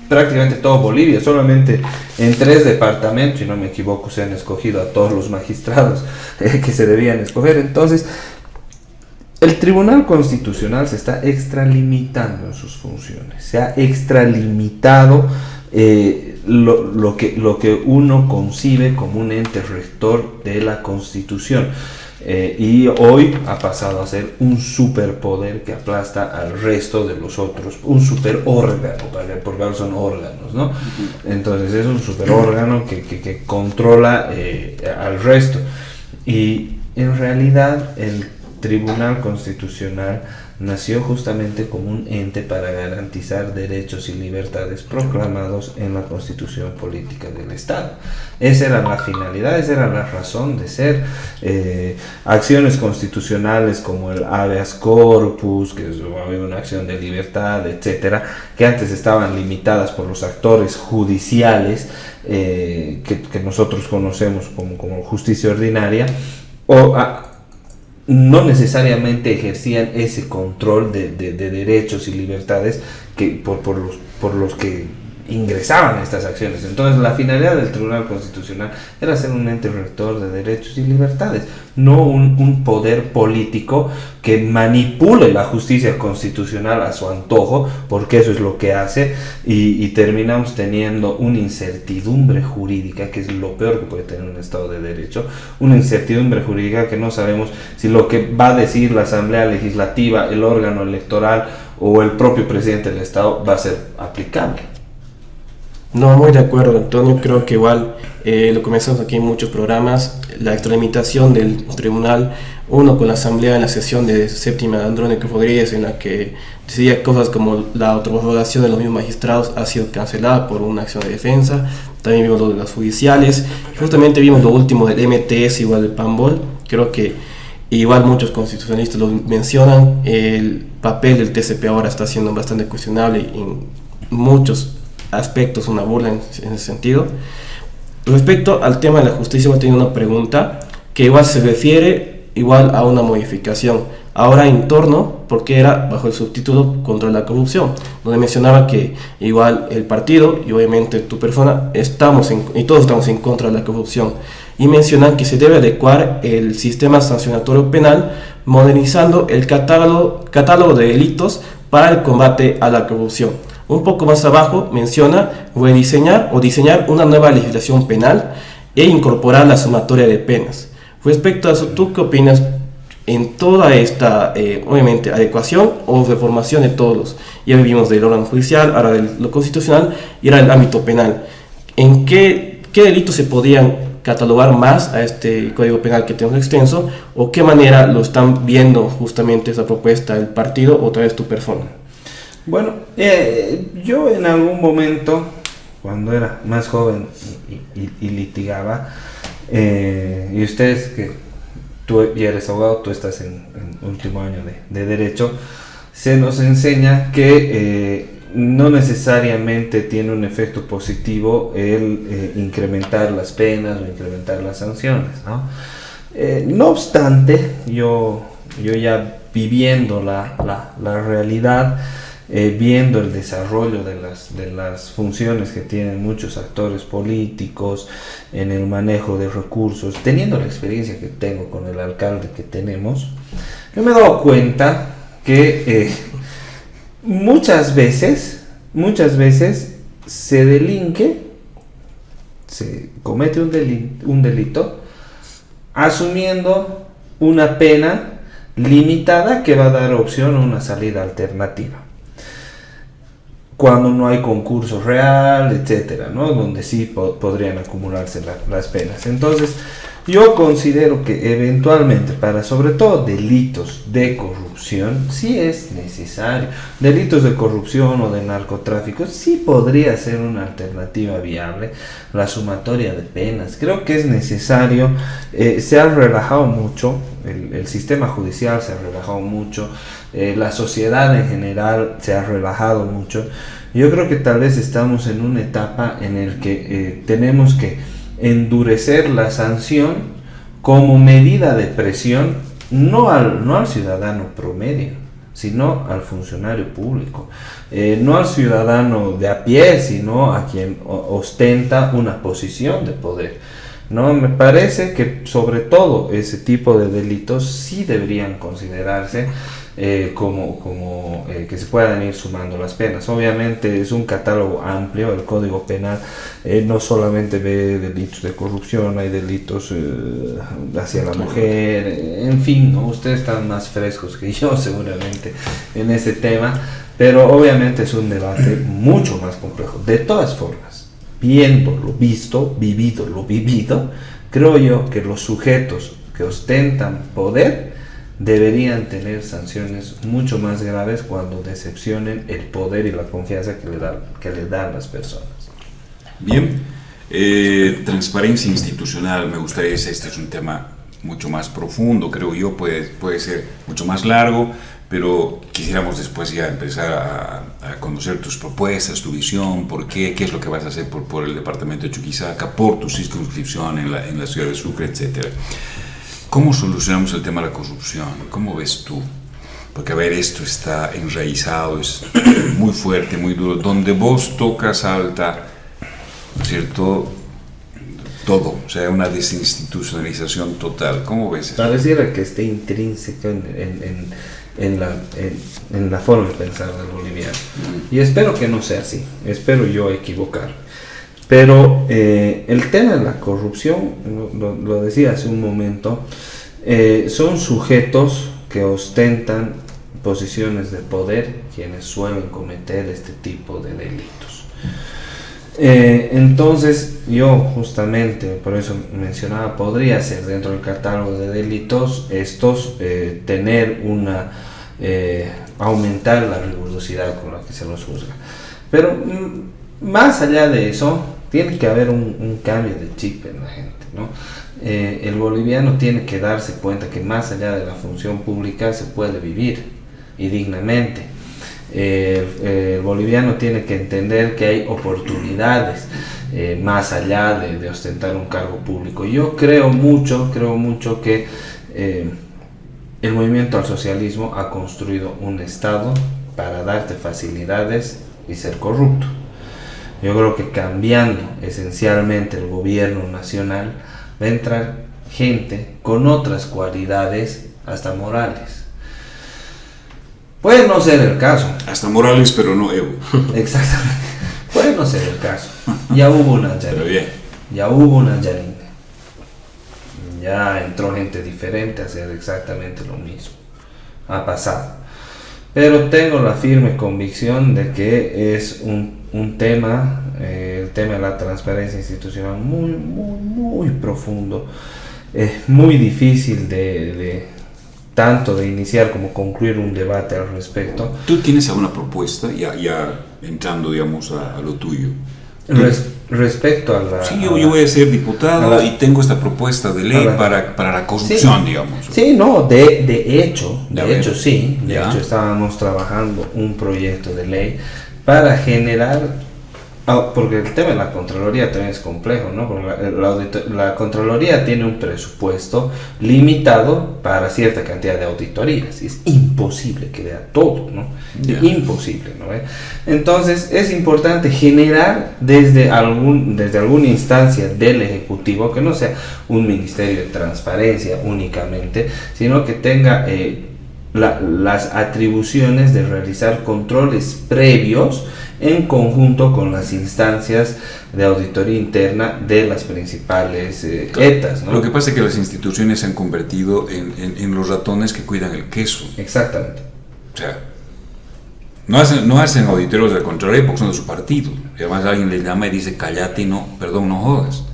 prácticamente todo Bolivia. Solamente en 3 departamentos, si no me equivoco, se han escogido a todos los magistrados que se debían escoger. Entonces, el Tribunal Constitucional se está extralimitando en sus funciones. Se ha extralimitado lo que uno concibe como un ente rector de la Constitución, y hoy ha pasado a ser un superpoder que aplasta al resto de los otros, un superórgano, porque ahora son órganos, ¿no? Entonces es un superórgano que controla al resto, y en realidad el Tribunal Constitucional nació justamente como un ente para garantizar derechos y libertades proclamados en la Constitución Política del Estado. Esa era la finalidad, esa era la razón de ser. Acciones constitucionales como el habeas corpus, que es una acción de libertad, etcétera, que antes estaban limitadas por los actores judiciales, que nosotros conocemos como justicia ordinaria, no necesariamente ejercían ese control de derechos y libertades por los que ingresaban estas acciones. Entonces la finalidad del Tribunal Constitucional era ser un ente rector de derechos y libertades, no un poder político que manipule la justicia constitucional a su antojo, porque eso es lo que hace, y terminamos teniendo una incertidumbre jurídica, que es lo peor que puede tener un Estado de Derecho, una incertidumbre jurídica que no sabemos si lo que va a decir la Asamblea Legislativa, el órgano electoral o el propio presidente del Estado va a ser aplicable. No, muy de acuerdo, Antonio. Creo que igual lo comenzamos aquí en muchos programas, la extralimitación del tribunal, uno con la asamblea en la sesión de séptima de Andrónico Rodríguez, en la que decía cosas como la autorregulación de los mismos magistrados ha sido cancelada por una acción de defensa. También vimos lo de las judiciales, justamente vimos lo último del MTS, igual del PAMBOL. Creo que igual muchos constitucionalistas lo mencionan, el papel del TCP ahora está siendo bastante cuestionable en muchos aspectos, una burla en ese sentido. Respecto al tema de la justicia, igual tengo una pregunta que igual se refiere igual a una modificación ahora en torno, porque era bajo el subtítulo contra la corrupción, donde mencionaba que igual el partido y obviamente tu persona y todos estamos en contra de la corrupción, y mencionan que se debe adecuar el sistema sancionatorio penal modernizando el catálogo de delitos para el combate a la corrupción. Un poco más abajo menciona rediseñar o diseñar una nueva legislación penal e incorporar la sumatoria de penas. Respecto a eso, ¿tú qué opinas en toda esta, obviamente, adecuación o reformación de todos? Ya vivimos del órgano judicial, ahora de lo constitucional y ahora del ámbito penal. ¿En qué delitos se podían catalogar más a este código penal que tenemos extenso, o qué manera lo están viendo justamente esa propuesta del partido o otra vez tu persona? Bueno, yo en algún momento, cuando era más joven y litigaba, y ustedes que tú ya eres abogado, tú estás en último año de Derecho, se nos enseña que no necesariamente tiene un efecto positivo el incrementar las penas o incrementar las sanciones, ¿no? No obstante, yo ya viviendo la realidad, viendo el desarrollo de las funciones que tienen muchos actores políticos en el manejo de recursos, teniendo la experiencia que tengo con el alcalde que tenemos, yo me he dado cuenta que muchas veces se delinque, se comete un delito asumiendo una pena limitada que va a dar opción a una salida alternativa, cuando no hay concurso real, etcétera, ¿no? Donde sí podrían acumularse las penas. Entonces, Yo considero que eventualmente para sobre todo delitos de corrupción sí es necesario. Delitos de corrupción o de narcotráfico sí podría ser una alternativa viable la sumatoria de penas. Creo que es necesario. Se ha relajado mucho, el sistema judicial se ha relajado mucho, la sociedad en general se ha relajado mucho. Yo creo que tal vez estamos en una etapa en la que tenemos que endurecer la sanción como medida de presión no al ciudadano promedio, sino al funcionario público, no al ciudadano de a pie, sino a quien ostenta una posición de poder. No, me parece que sobre todo ese tipo de delitos sí deberían considerarse como que se puedan ir sumando las penas. Obviamente es un catálogo amplio, el Código Penal no solamente ve delitos de corrupción, hay delitos hacia la mujer, en fin, ¿no? Ustedes están más frescos que yo seguramente en ese tema, pero obviamente es un debate mucho más complejo. De todas formas, viendo lo visto, vivido lo vivido, creo yo que los sujetos que ostentan poder deberían tener sanciones mucho más graves cuando decepcionen el poder y la confianza que le dan las personas. Bien, transparencia institucional, me gustaría decir, este es un tema mucho más profundo, creo yo, puede ser mucho más largo, pero quisiéramos después ya empezar a conocer tus propuestas, tu visión, por qué es lo que vas a hacer por el departamento de Chuquisaca, por tu circunscripción en la ciudad de Sucre, etcétera. ¿Cómo solucionamos el tema de la corrupción? ¿Cómo ves tú? Porque, a ver, esto está enraizado, es muy fuerte, muy duro. Donde vos tocas salta, ¿no es cierto? Todo, o sea, una desinstitucionalización total. ¿Cómo ves eso? Pareciera que esté intrínseco en la forma de pensar del boliviano. Y espero que no sea así, espero yo equivocar. Pero el tema de la corrupción, lo decía hace un momento, son sujetos que ostentan posiciones de poder quienes suelen cometer este tipo de delitos. Entonces yo justamente, por eso mencionaba, podría ser dentro del catálogo de delitos estos tener aumentar la rigurosidad con la que se los juzga. Pero más allá de eso, tiene que haber un cambio de chip en la gente, ¿no? El boliviano tiene que darse cuenta que más allá de la función pública se puede vivir y dignamente. El boliviano tiene que entender que hay oportunidades más allá de ostentar un cargo público. Yo creo mucho que el movimiento al socialismo ha construido un Estado para darte facilidades y ser corrupto. Yo creo que cambiando esencialmente el gobierno nacional va a entrar gente con otras cualidades, hasta morales. Puede no ser el caso. Hasta Morales, pero no Evo. Exactamente. Puede no ser el caso. Ya hubo una Janine. Ya hubo una Janine. Ya entró gente diferente a hacer exactamente lo mismo. Ha pasado. Pero tengo la firme convicción de que es un tema, el tema de la transparencia institucional muy profundo, muy difícil tanto de iniciar como concluir un debate al respecto. ¿Tú tienes alguna propuesta, ya entrando, digamos, a lo tuyo? Respecto a la... Sí, yo voy a ser diputado y tengo esta propuesta de ley para la corrupción, sí, digamos. Sí, no, de hecho, sí. De hecho, estábamos trabajando un proyecto de ley para generar... porque el tema de la Contraloría también es complejo, ¿no? Porque la Contraloría tiene un presupuesto limitado para cierta cantidad de auditorías y es imposible que vea todo, ¿no? Imposible, ¿no? Entonces es importante generar desde alguna instancia del Ejecutivo, que no sea un Ministerio de Transparencia únicamente, sino que tenga las atribuciones de realizar controles previos en conjunto con las instancias de auditoría interna de las principales ETAs, ¿no? Lo que pasa es que las instituciones se han convertido en los ratones que cuidan el queso. Exactamente. O sea, no hacen auditorías de Contraloría porque son de su partido. Y además alguien les llama y dice, cállate y no jodas.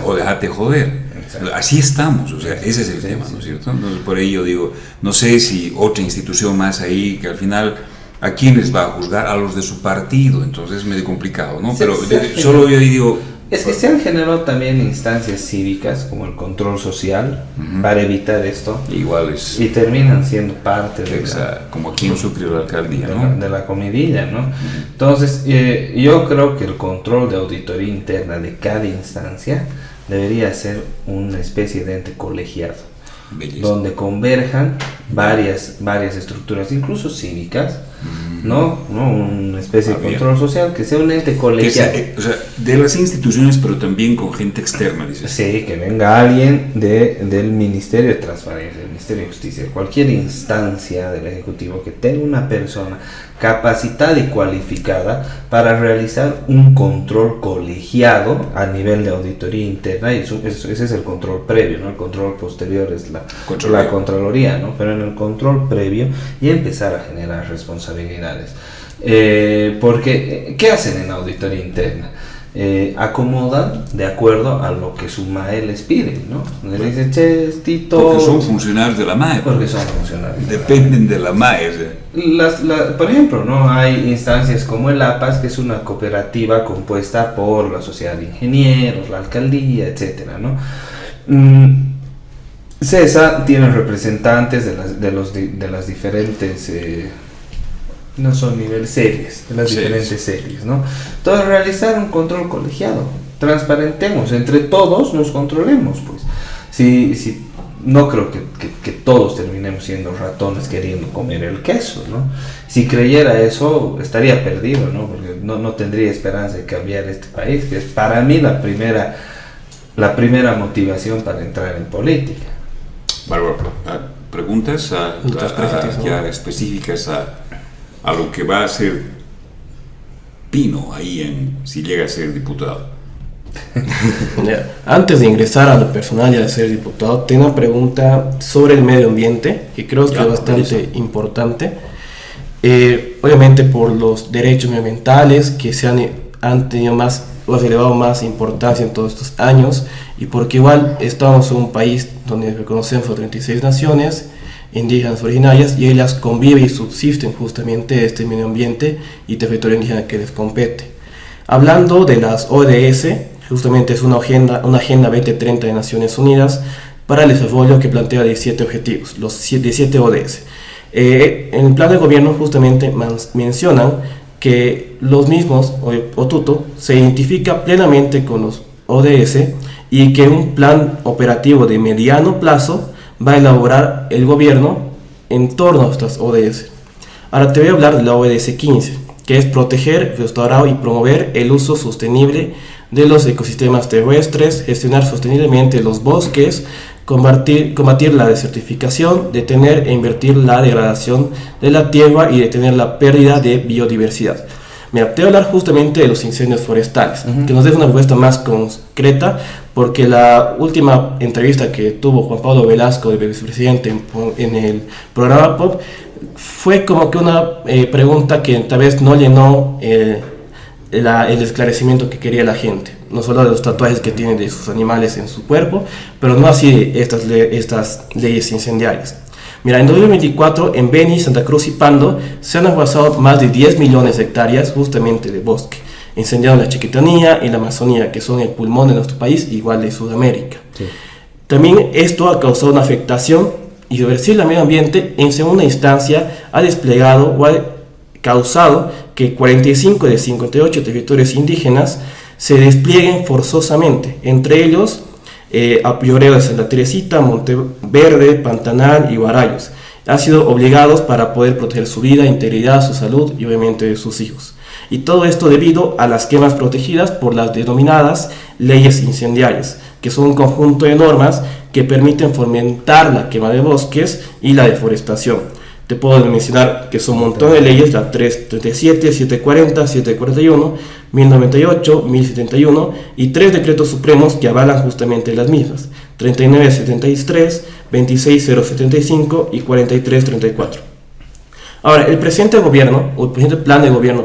O déjate joder. Así estamos, o sea, ese es el tema, ¿no es cierto? Entonces, por ahí yo digo, no sé si otra institución más ahí, que al final, ¿a quiénes va a juzgar? A los de su partido, entonces es medio complicado, ¿no? Sí, Pero sí, solo yo ahí digo... Es que se han generado también instancias cívicas, como el control social, para evitar esto, Igual es... y terminan siendo parte de como aquí en Sucre la alcaldía, de ¿no? la comidilla, ¿no? Entonces, yo creo que el control de auditoría interna de cada instancia debería ser una especie de ente colegiado, Belleza. donde converjan varias estructuras, incluso cívicas, ¿no? Una especie de Bien. control social, que sea un ente Que colegiado. sea, o sea, de las instituciones, pero también con gente externa, dices. Sí, que venga alguien del Ministerio de Transparencia, del Ministerio de Justicia, cualquier instancia del Ejecutivo que tenga una persona capacitada y cualificada para realizar un control colegiado a nivel de auditoría interna, y ese es el control previo, ¿no? El control posterior es la Contraloría, ¿no? Pero en el control previo y empezar a generar responsabilidades. Porque, ¿qué hacen en auditoría interna? Acomodan de acuerdo a lo que su MAE les pide, ¿no? Les dice, che, Tito... Porque son funcionarios de la MAE. Porque son funcionarios. Dependen de la MAE. O sea. Por ejemplo, ¿no? Hay instancias como el APAS, que es una cooperativa compuesta por la sociedad de ingenieros, la alcaldía, etcétera, ¿no? CESA tiene representantes de las diferentes... no son nivel series, de las diferentes series, ¿no? Entonces, realizar un control colegiado, transparentemos, entre todos nos controlemos, pues. Si no creo que todos terminemos siendo ratones queriendo comer el queso, ¿no? Si creyera eso, estaría perdido, ¿no? Porque no tendría esperanza de cambiar este país, que es para mí la primera motivación para entrar en política. Bárbaro, preguntas ya específicas a lo que va a ser Pino ahí si llega a ser diputado. Antes de ingresar a lo personal y a ser diputado, tengo una pregunta sobre el medio ambiente, que creo que es bastante importante. Obviamente por los derechos medioambientales que han tenido o se elevado más importancia en todos estos años, y porque igual estamos en un país donde reconocemos a 36 naciones indígenas originarias, y ellas conviven y subsisten justamente este medio ambiente y territorio indígena que les compete. Hablando de las ODS, justamente es una agenda 2030 de Naciones Unidas para el desarrollo que plantea 17 objetivos, los 17 ODS. En el plan de gobierno justamente mencionan que los mismos, Otuto, se identifica plenamente con los ODS y que un plan operativo de mediano plazo va a elaborar el gobierno en torno a estas ODS. Ahora te voy a hablar de la ODS 15, que es proteger, restaurar y promover el uso sostenible de los ecosistemas terrestres, gestionar sosteniblemente los bosques, combatir la desertificación, detener e invertir la degradación de la tierra y detener la pérdida de biodiversidad. Mira, te voy a hablar justamente de los incendios forestales, que nos des una respuesta más concreta, porque la última entrevista que tuvo Juan Pablo Velasco, el vicepresidente, en el programa Pop, fue como que una pregunta que tal vez no llenó el esclarecimiento que quería la gente. No solo de los tatuajes que tienen de sus animales en su cuerpo, pero no así estas leyes incendiarias. Mira, en 2024 en Beni, Santa Cruz y Pando se han arrasado más de 10 millones de hectáreas justamente de bosque, incendiando la Chiquitanía y la Amazonía, que son el pulmón de nuestro país, igual de Sudamérica. Sí. También esto ha causado una afectación irreversible al medio ambiente. En segunda instancia ha desplegado o ha causado que 45 de 58 territorios indígenas se desplieguen forzosamente, entre ellos Apioreo de Santa Teresita, Monteverde, Pantanal y Guarayos. Han sido obligados para poder proteger su vida, integridad, su salud y obviamente de sus hijos. Y todo esto debido a las quemas protegidas por las denominadas leyes incendiarias, que son un conjunto de normas que permiten fomentar la quema de bosques y la deforestación. Te puedo mencionar que son un montón de leyes, la 337, 740, 741, 1098, 1071 y 3 decretos supremos que avalan justamente las mismas, 3973, 26075 y 4334. Ahora, el presente plan de gobierno,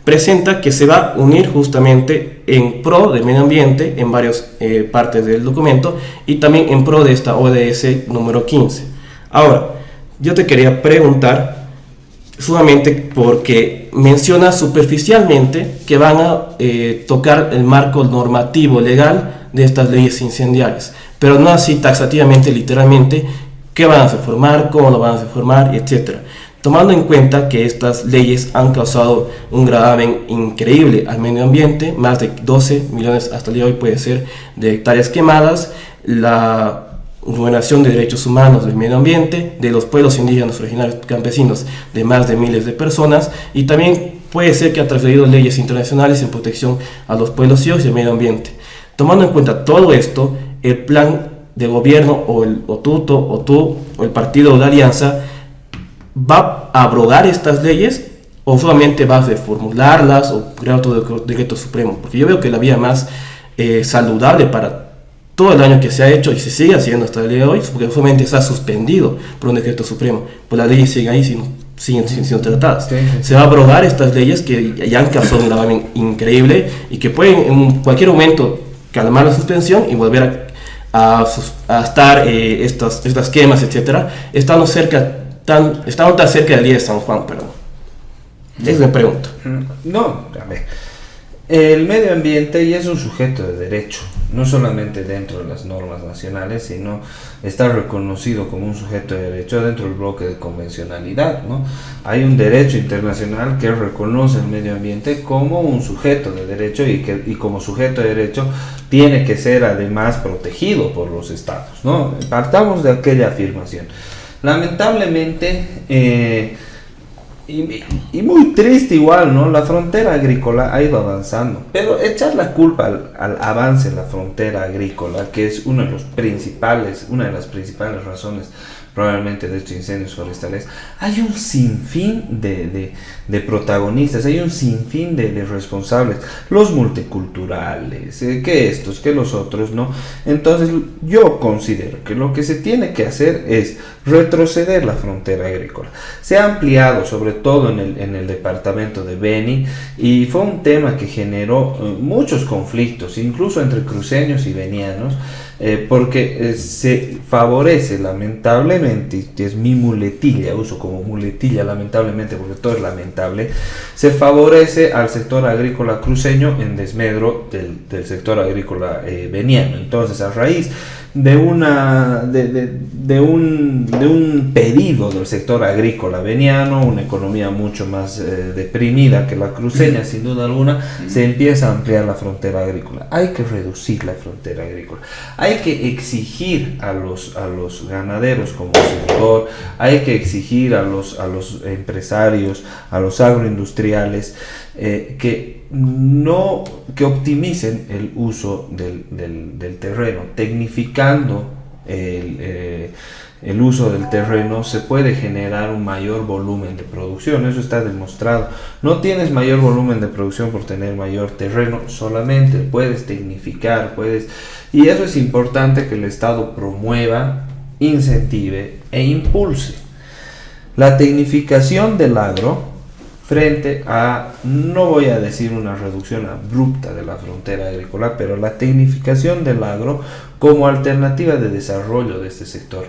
presenta que se va a unir justamente en pro del medio ambiente en varias partes del documento y también en pro de esta ODS número 15. Ahora, yo te quería preguntar, solamente porque menciona superficialmente que van a tocar el marco normativo legal de estas leyes incendiarias, pero no así taxativamente, literalmente, qué van a reformar, cómo lo van a reformar, etcétera. Tomando en cuenta que estas leyes han causado un gravamen increíble al medio ambiente, más de 12 millones hasta el día de hoy puede ser de hectáreas quemadas, la vulneración de derechos humanos del medio ambiente, de los pueblos indígenas originarios campesinos, de más de miles de personas, y también puede ser que ha transgredido leyes internacionales en protección a los pueblos y el medio ambiente. Tomando en cuenta todo esto, el plan de gobierno o tú o el partido de alianza va a abrogar estas leyes o solamente va a reformularlas o crear otro decreto supremo, porque yo veo que la vía más saludable para todo el año que se ha hecho y se sigue haciendo hasta el día de hoy, porque solamente está suspendido por un decreto supremo, pues las leyes siguen ahí siguen siendo tratadas. Sí. Se va a abrogar estas leyes que ya han causado un gravamen increíble y que pueden en cualquier momento calmar la suspensión y volver a estar estas quemas, etcétera, estando tan cerca del día de San Juan, perdón. Es mi pregunta. No, a ver. El medio ambiente ya es un sujeto de derecho, no solamente dentro de las normas nacionales, sino está reconocido como un sujeto de derecho dentro del bloque de convencionalidad, ¿no? Hay un derecho internacional que reconoce el medio ambiente como un sujeto de derecho y como sujeto de derecho tiene que ser además protegido por los estados, ¿no? Partamos de aquella afirmación. Lamentablemente, y muy triste igual, ¿no? La frontera agrícola ha ido avanzando, pero echar la culpa al avance de la frontera agrícola, que es una de las principales razones probablemente de estos incendios forestales, hay un sinfín de protagonistas, hay un sinfín de responsables, los multiculturales, que estos, que los otros, ¿no? Entonces yo considero que lo que se tiene que hacer es retroceder la frontera agrícola. Se ha ampliado sobre todo en el departamento de Beni y fue un tema que generó muchos conflictos, incluso entre cruceños y benianos, porque se favorece lamentablemente, que es mi muletilla, uso como muletilla lamentablemente porque todo es lamentable, se favorece al sector agrícola cruceño en desmedro del sector agrícola beniano. Entonces, a raíz de un pedido del sector agrícola beniano, una economía mucho más deprimida que la cruceña, sin duda alguna, se empieza a ampliar la frontera agrícola. Hay que reducir la frontera agrícola, hay que exigir a los ganaderos como sector, hay que exigir a los empresarios, a los agroindustriales, que optimicen el uso del terreno. Tecnificando el uso del terreno se puede generar un mayor volumen de producción, eso está demostrado. No tienes mayor volumen de producción por tener mayor terreno, solamente puedes tecnificar, y eso es importante que el Estado promueva, incentive e impulse. La tecnificación del agro frente a, no voy a decir una reducción abrupta de la frontera agrícola, pero la tecnificación del agro como alternativa de desarrollo de este sector,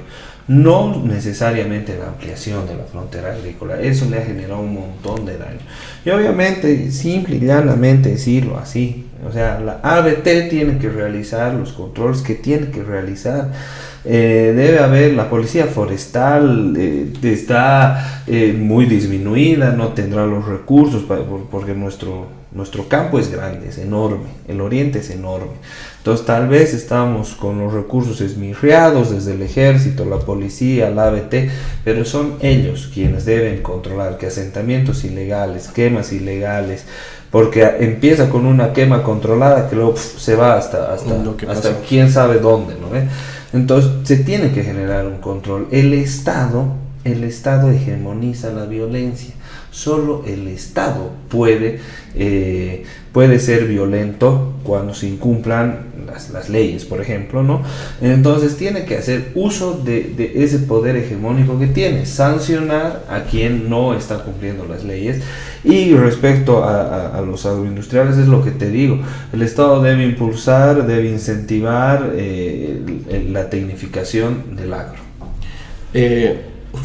no necesariamente la ampliación de la frontera agrícola. Eso le ha generado un montón de daño. Y obviamente, simple y llanamente decirlo así, o sea, la ABT tiene que realizar los controles que tiene que realizar. Debe haber, la policía forestal está muy disminuida, no tendrá los recursos porque nuestro campo es grande, es enorme, el oriente es enorme. Entonces tal vez estamos con los recursos esmirriados desde el ejército, la policía, la ABT, pero son ellos quienes deben controlar que asentamientos ilegales, quemas ilegales, porque empieza con una quema controlada que luego se va hasta quién sabe dónde, ¿no? Entonces se tiene que generar un control. El Estado hegemoniza la violencia. Solo el Estado puede ser violento cuando se incumplan las leyes, por ejemplo, ¿no? Entonces tiene que hacer uso de ese poder hegemónico que tiene, sancionar a quien no está cumpliendo las leyes. Y respecto a los agroindustriales, es lo que te digo, el Estado debe impulsar, debe incentivar la tecnificación del agro.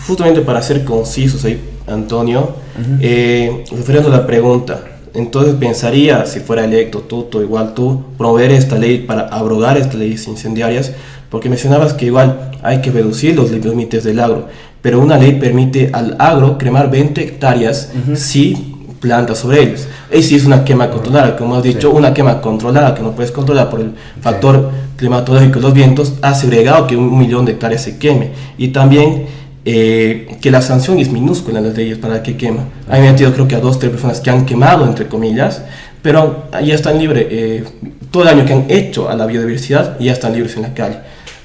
Justamente para ser concisos ahí, Antonio, refiriendo a la pregunta, entonces pensaría, si fuera electo tú, igual tú, promover esta ley para abrogar estas leyes incendiarias, porque mencionabas que igual hay que reducir los límites del agro, pero una ley permite al agro cremar 20 hectáreas si planta sobre ellos. Y si es una quema controlada, como has dicho, una quema controlada que no puedes controlar por el factor climatológico de los vientos, ha segregado que 1 millón de hectáreas se queme. Y también que la sanción es minúscula en las leyes para que quema. Hay metido creo que a 2 o 3 personas que han quemado, entre comillas, pero ya están libres. Todo el daño que han hecho a la biodiversidad ya están libres en la calle.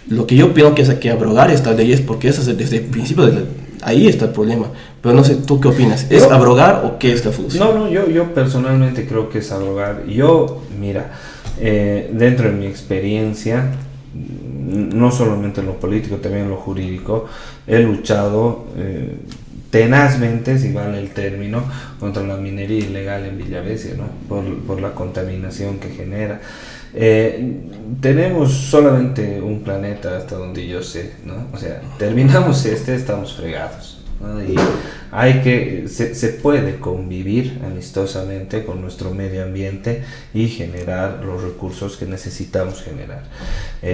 Lo que yo pienso que es que abrogar estas leyes, porque eso es desde el principio, ahí está el problema. Pero no sé, ¿tú qué opinas? ¿Es abrogar o qué es la solución? No, yo personalmente creo que es abrogar. Yo, mira, dentro de mi experiencia, no solamente en lo político, también en lo jurídico, he luchado tenazmente, si vale el término, contra la minería ilegal en Villavesia, ¿no? Por la contaminación que genera. Tenemos solamente un planeta hasta donde yo sé, ¿no? O sea, terminamos estamos fregados, ¿no? Y se puede convivir amistosamente con nuestro medio ambiente y generar los recursos que necesitamos generar.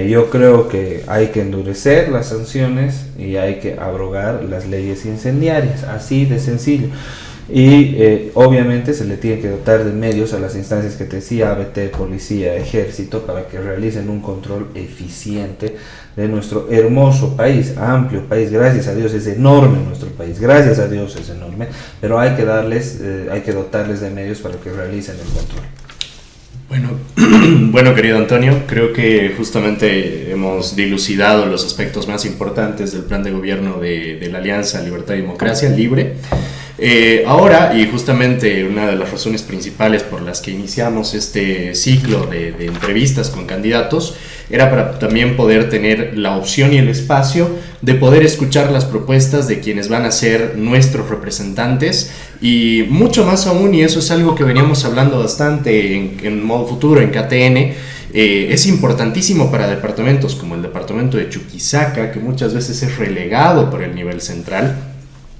Yo creo que hay que endurecer las sanciones y hay que abrogar las leyes incendiarias, así de sencillo. Y obviamente se le tiene que dotar de medios a las instancias que te decía, ABT, policía, ejército, para que realicen un control eficiente de nuestro hermoso país, amplio país. Gracias a Dios es enorme nuestro país, gracias a Dios es enorme, pero hay que dotarles de medios para que realicen el control. Bueno, querido Antonio, creo que justamente hemos dilucidado los aspectos más importantes del plan de gobierno de la Alianza Libertad y Democracia Libre. Ahora, y justamente una de las razones principales por las que iniciamos este ciclo de entrevistas con candidatos era para también poder tener la opción y el espacio de poder escuchar las propuestas de quienes van a ser nuestros representantes y mucho más aún, y eso es algo que veníamos hablando bastante en Modo Futuro, en KTN. Es importantísimo para departamentos como el departamento de Chuquisaca, que muchas veces es relegado por el nivel central,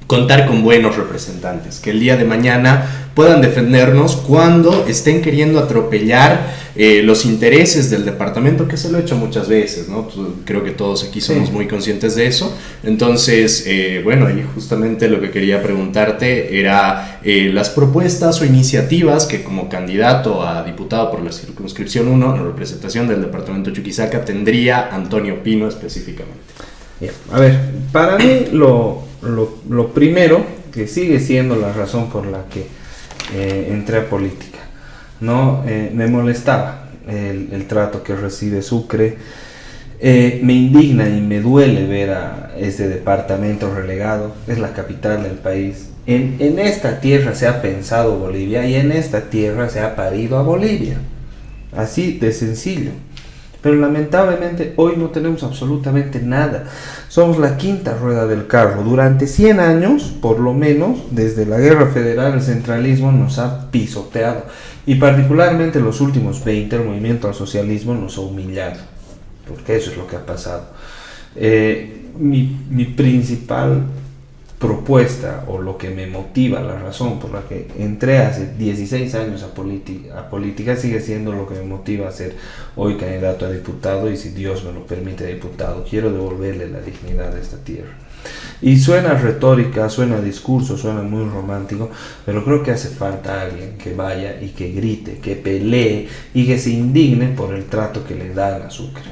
contar con buenos representantes, que el día de mañana puedan defendernos cuando estén queriendo atropellar los intereses del departamento, que se lo he hecho muchas veces, ¿no? Creo que todos aquí somos muy conscientes de eso. Entonces, bueno, y justamente lo que quería preguntarte era las propuestas o iniciativas que como candidato a diputado por la circunscripción 1, en representación del departamento de Chuquisaca, tendría Antonio Pino específicamente. Bien, a ver, para mí lo primero, que sigue siendo la razón por la que entré a política, ¿no? Me molestaba el trato que recibe Sucre. Me indigna y me duele ver a este departamento relegado. Es la capital del país. En esta tierra se ha pensado Bolivia y en esta tierra se ha parido a Bolivia. Así de sencillo. Pero lamentablemente hoy no tenemos absolutamente nada. Somos la quinta rueda del carro. Durante 100 años, por lo menos, desde la guerra federal, el centralismo nos ha pisoteado. Y particularmente los últimos 20, el movimiento al socialismo nos ha humillado. Porque eso es lo que ha pasado. Mi principal propuesta, o lo que me motiva, la razón por la que entré hace 16 años a política, sigue siendo lo que me motiva a ser hoy candidato a diputado, y si Dios me lo permite, diputado. Quiero devolverle la dignidad a esta tierra. Y suena retórica, suena discurso, suena muy romántico, pero creo que hace falta alguien que vaya y que grite, que pelee y que se indigne por el trato que le dan a Sucre.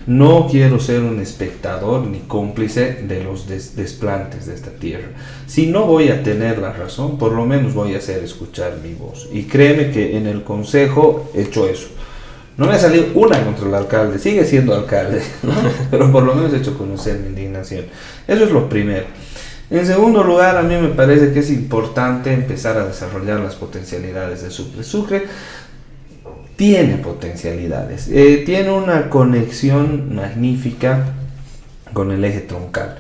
No quiero ser un espectador ni cómplice de los desplantes de esta tierra. Si no voy a tener la razón, por lo menos voy a hacer escuchar mi voz. Y créeme que en el consejo he hecho eso. No me ha salido una contra el alcalde, sigue siendo alcalde, ¿no? Pero por lo menos he hecho conocer mi indignación. Eso es lo primero. En segundo lugar, a mí me parece que es importante empezar a desarrollar las potencialidades de Sucre. Sucre tiene potencialidades, tiene una conexión magnífica con el eje troncal.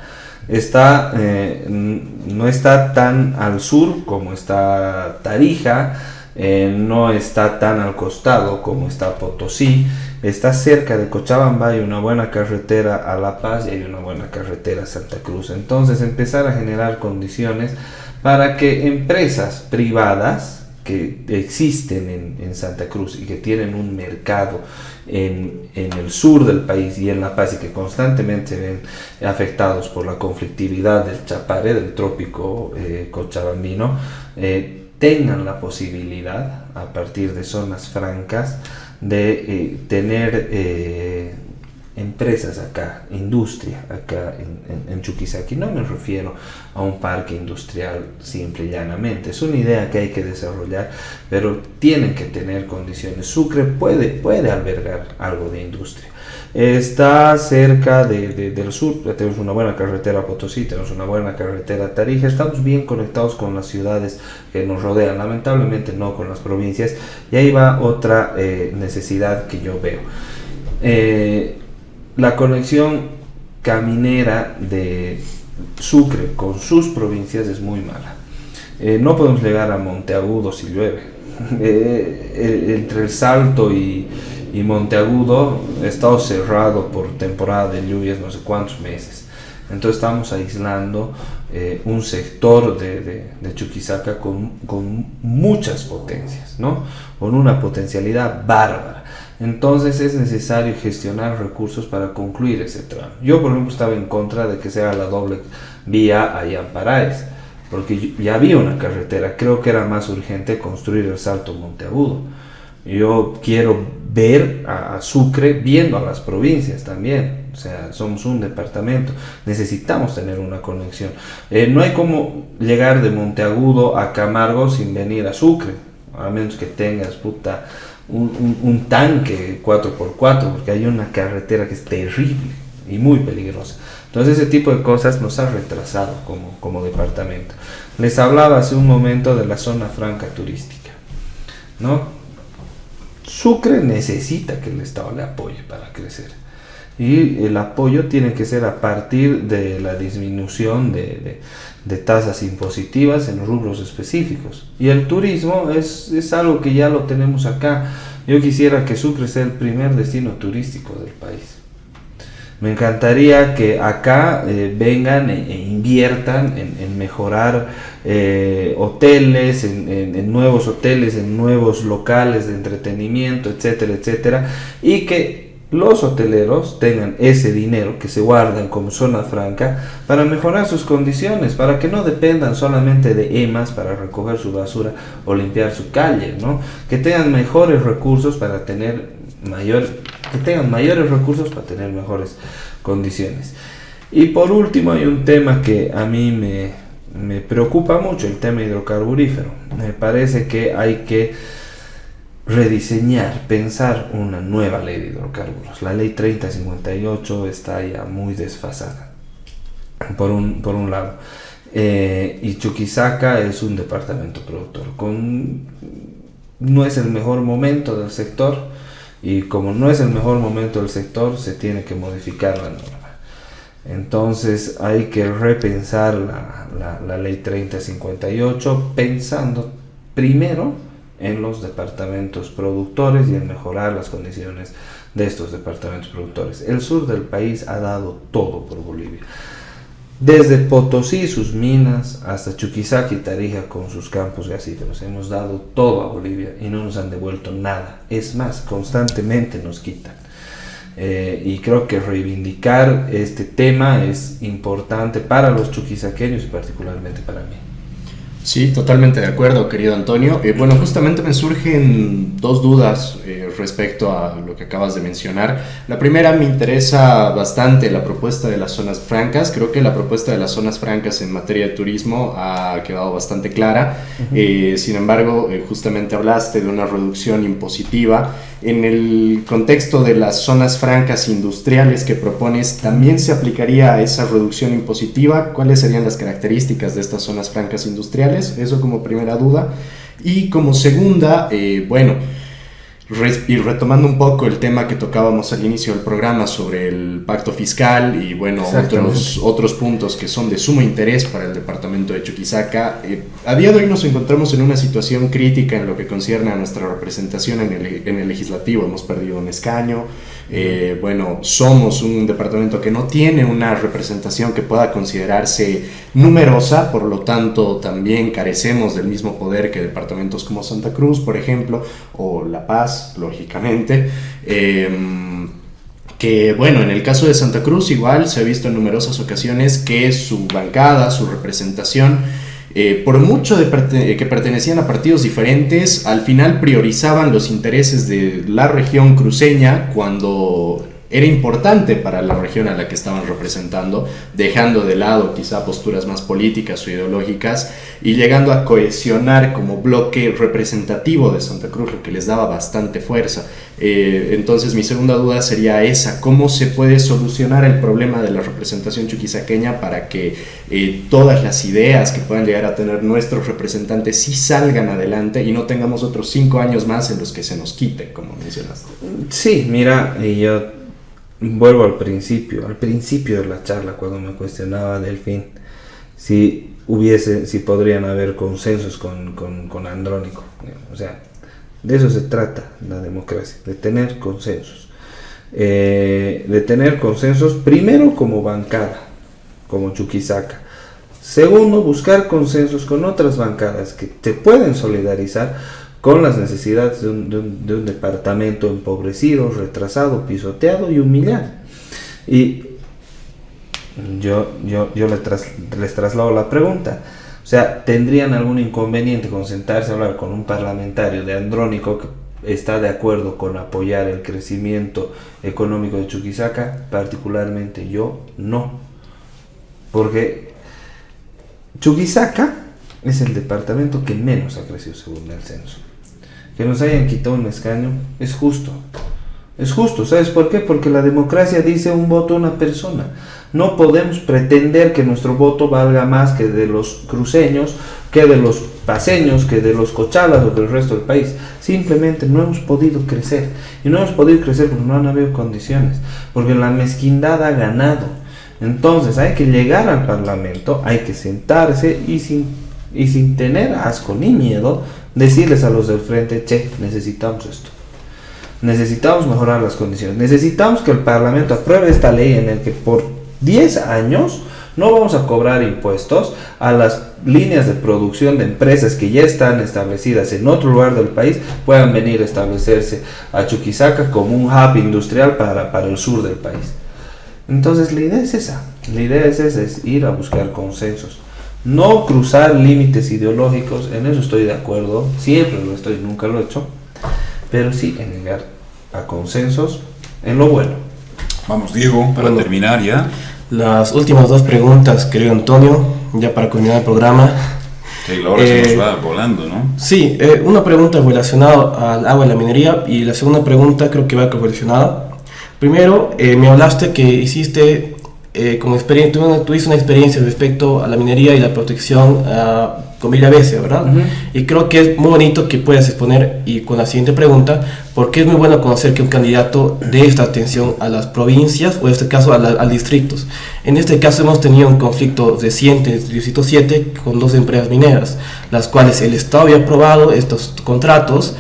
No está tan al sur como está Tarija, no está tan al costado como está Potosí, está cerca de Cochabamba, hay una buena carretera a La Paz y hay una buena carretera a Santa Cruz. Entonces empezar a generar condiciones para que empresas privadas que existen en Santa Cruz y que tienen un mercado en el sur del país y en La Paz y que constantemente se ven afectados por la conflictividad del Chapare, del trópico cochabambino, tengan la posibilidad a partir de zonas francas de tener empresas acá, industria acá en Chuquisaca. No me refiero a un parque industrial simple y llanamente, es una idea que hay que desarrollar, pero tienen que tener condiciones. Sucre puede albergar algo de industria. Está cerca del sur, tenemos una buena carretera a Potosí, tenemos una buena carretera a Tarija, estamos bien conectados con las ciudades que nos rodean, lamentablemente no con las provincias, y ahí va otra necesidad que yo veo. La conexión caminera de Sucre con sus provincias es muy mala. No podemos llegar a Monteagudo si llueve. Entre el Salto y Monteagudo ha estado cerrado por temporada de lluvias no sé cuántos meses. Entonces estamos aislando un sector de Chuquisaca con muchas potencias, ¿no? Con una potencialidad bárbara. Entonces es necesario gestionar recursos para concluir ese tramo. Yo, por ejemplo, estaba en contra de que se haga la doble vía a Yamparaes, porque ya había una carretera. Creo que era más urgente construir el Salto Monteagudo. Yo quiero ver a Sucre viendo a las provincias también. O sea, somos un departamento, necesitamos tener una conexión. No hay como llegar de Monteagudo a Camargo sin venir a Sucre, a menos que tengas un tanque 4x4, porque hay una carretera que es terrible y muy peligrosa. Entonces ese tipo de cosas nos ha retrasado como departamento. Les hablaba hace un momento de la zona franca turística, ¿no? Sucre necesita que el Estado le apoye para crecer, y el apoyo tiene que ser a partir de la disminución de tasas impositivas en rubros específicos, y el turismo es algo que ya lo tenemos acá. Yo quisiera que Sucre sea el primer destino turístico del país. Me encantaría que acá vengan e inviertan en mejorar hoteles, en nuevos hoteles, en nuevos locales de entretenimiento, etcétera, etcétera, y que los hoteleros tengan ese dinero que se guardan como zona franca para mejorar sus condiciones, para que no dependan solamente de EMAS para recoger su basura o limpiar su calle, ¿no? Que tengan mejores recursos para tener mayores recursos para tener mejores condiciones. Y por último hay un tema que a mí me preocupa mucho, el tema hidrocarburífero. Me parece que hay que rediseñar, pensar una nueva ley de hidrocarburos. La ley 3058 está ya muy desfasada, por un lado, y Chuquisaca es un departamento productor, no es el mejor momento del sector, y como no es el mejor momento del sector, se tiene que modificar la norma. Entonces hay que repensar la ley 3058, pensando primero en los departamentos productores y en mejorar las condiciones de estos departamentos productores. El sur del país ha dado todo por Bolivia. Desde Potosí, sus minas, hasta Chuquisaca y Tarija con sus campos gasíferos. Hemos dado todo a Bolivia y no nos han devuelto nada. Es más, constantemente nos quitan. Y creo que reivindicar este tema es importante para los chuquisaqueños y particularmente para mí. Sí, totalmente de acuerdo, querido Antonio. Bueno, justamente me surgen dos dudas respecto a lo que acabas de mencionar. La primera, me interesa bastante la propuesta de las zonas francas. Creo que la propuesta de las zonas francas en materia de turismo ha quedado bastante clara. Sin embargo, justamente hablaste de una reducción impositiva. En el contexto de las zonas francas industriales que propones, ¿también se aplicaría a esa reducción impositiva? ¿Cuáles serían las características de estas zonas francas industriales? Eso como primera duda. Y como segunda, bueno, Y retomando un poco el tema que tocábamos al inicio del programa sobre el pacto fiscal y bueno, otros puntos que son de sumo interés para el departamento de Chuquisaca, a día de hoy nos encontramos en una situación crítica en lo que concierne a nuestra representación en el legislativo. Hemos perdido un escaño. Bueno, somos un departamento que no tiene una representación que pueda considerarse numerosa, por lo tanto también carecemos del mismo poder que departamentos como Santa Cruz, por ejemplo, o La Paz, lógicamente. Que bueno, en el caso de Santa Cruz igual se ha visto en numerosas ocasiones que su bancada, su representación, por mucho que pertenecían a partidos diferentes, al final priorizaban los intereses de la región cruceña cuando era importante para la región a la que estaban representando, dejando de lado quizá posturas más políticas o ideológicas y llegando a cohesionar como bloque representativo de Santa Cruz, lo que les daba bastante fuerza. Entonces mi segunda duda sería esa: ¿cómo se puede solucionar el problema de la representación chuquisaqueña para que todas las ideas que puedan llegar a tener nuestros representantes sí salgan adelante y no tengamos otros 5 años más en los que se nos quite, como mencionaste? Sí, mira, yo vuelvo al principio de la charla, cuando me cuestionaba Delfín si podrían haber consensos con Andrónico. O sea, de eso se trata la democracia, de tener consensos. Primero como bancada, como Chuquisaca. Segundo, buscar consensos con otras bancadas que te pueden solidarizar con las necesidades de un departamento empobrecido, retrasado, pisoteado y humillado. Y yo les traslado la pregunta. O sea, ¿tendrían algún inconveniente con sentarse a hablar con un parlamentario de Andrónico que está de acuerdo con apoyar el crecimiento económico de Chuquisaca? Particularmente yo no. Porque Chuquisaca es el departamento que menos ha crecido según el censo. Que nos hayan quitado un escaño es justo. Es justo, ¿sabes por qué? Porque la democracia dice un voto a una persona. No podemos pretender que nuestro voto valga más que de los cruceños, que de los paseños, que de los cochalas o del resto del país. Simplemente no hemos podido crecer. Y no hemos podido crecer porque no han habido condiciones. Porque la mezquindad ha ganado. Entonces hay que llegar al Parlamento, hay que sentarse y sin tener asco ni miedo, decirles a los del frente: che, necesitamos esto. Necesitamos mejorar las condiciones. Necesitamos que el Parlamento apruebe esta ley en la que por 10 años no vamos a cobrar impuestos a las líneas de producción de empresas que ya están establecidas en otro lugar del país, puedan venir a establecerse a Chuquisaca como un hub industrial para el sur del país. Entonces la idea es esa. La idea es esa, es ir a buscar consensos. No cruzar límites ideológicos, en eso estoy de acuerdo, siempre lo estoy, nunca lo he hecho, pero sí en llegar a consensos en lo bueno. Vamos, Diego, para terminar ya. Las últimas 2 preguntas, querido Antonio, ya para culminar el programa. Sí, la hora se nos va volando, ¿no? Sí, una pregunta relacionada al agua y la minería, y la segunda pregunta creo que va correlacionada. Primero, me hablaste que hiciste como tuviste una experiencia respecto a la minería y la protección con Villavese, ¿verdad? Uh-huh. Y creo que es muy bonito que puedas exponer, y con la siguiente pregunta, porque es muy bueno conocer que un candidato dé esta atención a las provincias, o en este caso a distritos. En este caso hemos tenido un conflicto reciente en el Distrito 7 con 2 empresas mineras, las cuales el Estado había aprobado estos contratos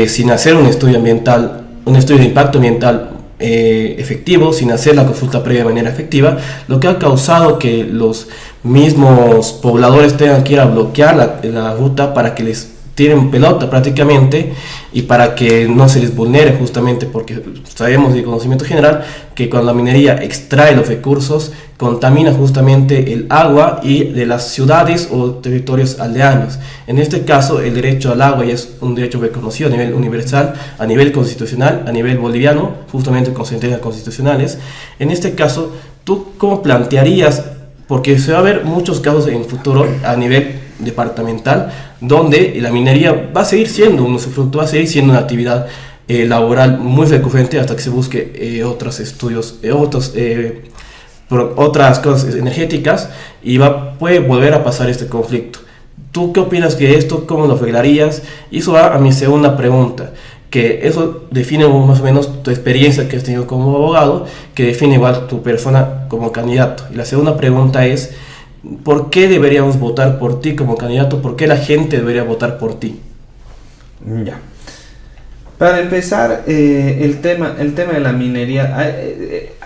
sin hacer un estudio de impacto ambiental efectivo, sin hacer la consulta previa de manera efectiva, lo que ha causado que los mismos pobladores tengan que ir a bloquear la ruta para que les tiren pelota prácticamente, y para que no se les vulnere, justamente porque sabemos de conocimiento general que cuando la minería extrae los recursos contamina justamente el agua y de las ciudades o territorios aldeanos. En este caso el derecho al agua ya es un derecho reconocido a nivel universal, a nivel constitucional, a nivel boliviano, justamente con sentencias constitucionales. En este caso, ¿tú cómo plantearías? Porque se va a ver muchos casos en el futuro a nivel departamental donde la minería va a seguir siendo un usufructo, va a seguir siendo una actividad laboral muy recurrente hasta que se busque otros estudios, otras cosas energéticas, y puede volver a pasar este conflicto. ¿Tú qué opinas de esto? ¿Cómo lo arreglarías? Y eso va a mi segunda pregunta. que eso define más o menos tu experiencia que has tenido como abogado, que define igual tu persona como candidato. Y la segunda pregunta es, ¿por qué deberíamos votar por ti como candidato? ¿Por qué la gente debería votar por ti? Ya. Para empezar, el tema de la minería,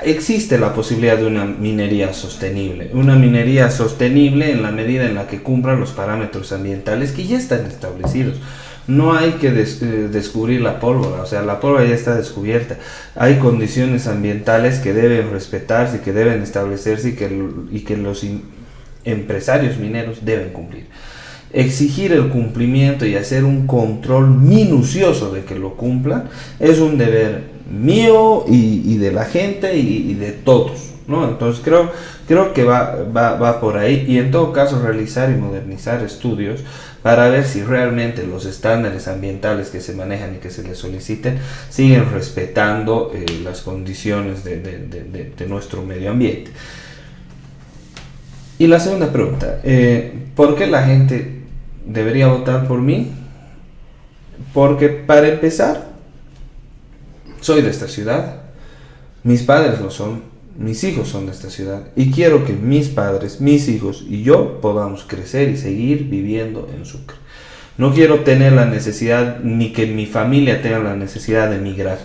existe la posibilidad de una minería sostenible. Una minería sostenible en la medida en la que cumplan los parámetros ambientales que ya están establecidos. No hay que descubrir la pólvora, o sea, la pólvora ya está descubierta. Hay condiciones ambientales que deben respetarse, que deben establecerse y que los empresarios mineros deben cumplir. Exigir el cumplimiento y hacer un control minucioso de que lo cumplan es un deber mío y de la gente y de todos, ¿no? Entonces creo que va por ahí, y en todo caso realizar y modernizar estudios para ver si realmente los estándares ambientales que se manejan y que se les soliciten siguen respetando las condiciones de nuestro medio ambiente. Y la segunda pregunta, ¿por qué la gente debería votar por mí? Porque para empezar, soy de esta ciudad, mis padres lo son, mis hijos son de esta ciudad, y quiero que mis padres, mis hijos y yo podamos crecer y seguir viviendo en Sucre. No quiero tener la necesidad, ni que mi familia tenga la necesidad de emigrar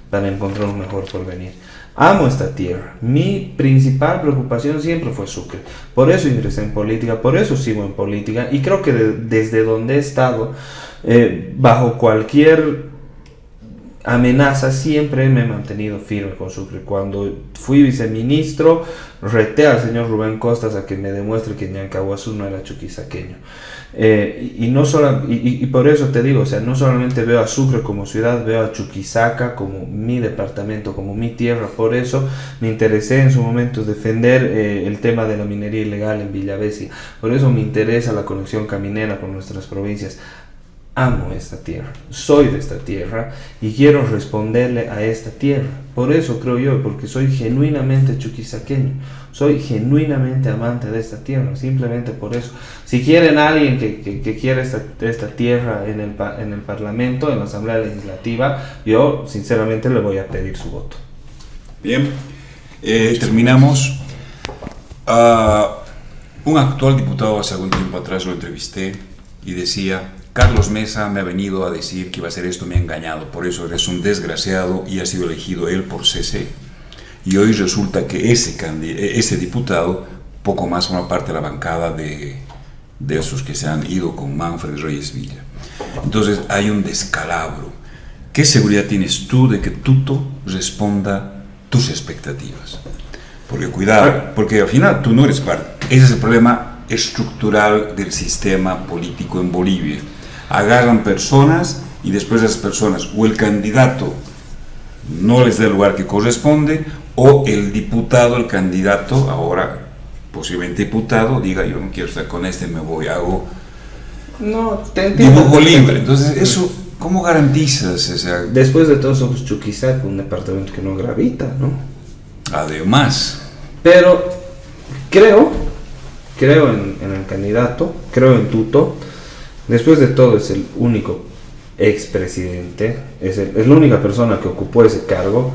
para encontrar un mejor porvenir. Amo esta tierra. Mi principal preocupación siempre fue Sucre. Por eso ingresé en política, por eso sigo en política, y creo que desde donde he estado, bajo cualquier amenaza, siempre me he mantenido firme con Sucre. Cuando fui viceministro, reté al señor Rubén Costas a que me demuestre que Ñancahuazú no era chuquisaqueño. Y por eso te digo, o sea, no solamente veo a Sucre como ciudad, veo a Chuquisaca como mi departamento, como mi tierra. Por eso me interesé en su momento defender el tema de la minería ilegal en Villabesia. Por eso me interesa la conexión caminera con nuestras provincias. Amo esta tierra, soy de esta tierra y quiero responderle a esta tierra. Por eso creo yo, porque soy genuinamente chuquisaqueño, soy genuinamente amante de esta tierra, simplemente por eso. Si quieren a alguien que quiera esta tierra en el Parlamento, en la Asamblea Legislativa, yo sinceramente le voy a pedir su voto. Bien, terminamos. Un actual diputado hace algún tiempo atrás lo entrevisté y decía: Carlos Mesa me ha venido a decir que iba a hacer esto, me ha engañado, por eso eres un desgraciado, y ha sido elegido él por CC. Y hoy resulta que ese diputado poco más forma parte de la bancada de esos que se han ido con Manfred Reyes Villa. Entonces hay un descalabro. ¿Qué seguridad tienes tú de que Tuto responda tus expectativas? Porque cuidado, porque al final tú no eres parte. Ese es el problema estructural del sistema político en Bolivia. Agarran personas y después esas personas o el candidato no les da el lugar que corresponde, o el diputado, el candidato, ahora posiblemente diputado, diga: yo no quiero estar con este, me voy, hago dibujo libre. Entonces eso, ¿cómo garantizas esa? Después de todo somos Chuquisaca, un departamento que no gravita, ¿no? Además. Pero creo en el candidato, creo en Tuto. Después de todo es el único expresidente, es la única persona que ocupó ese cargo,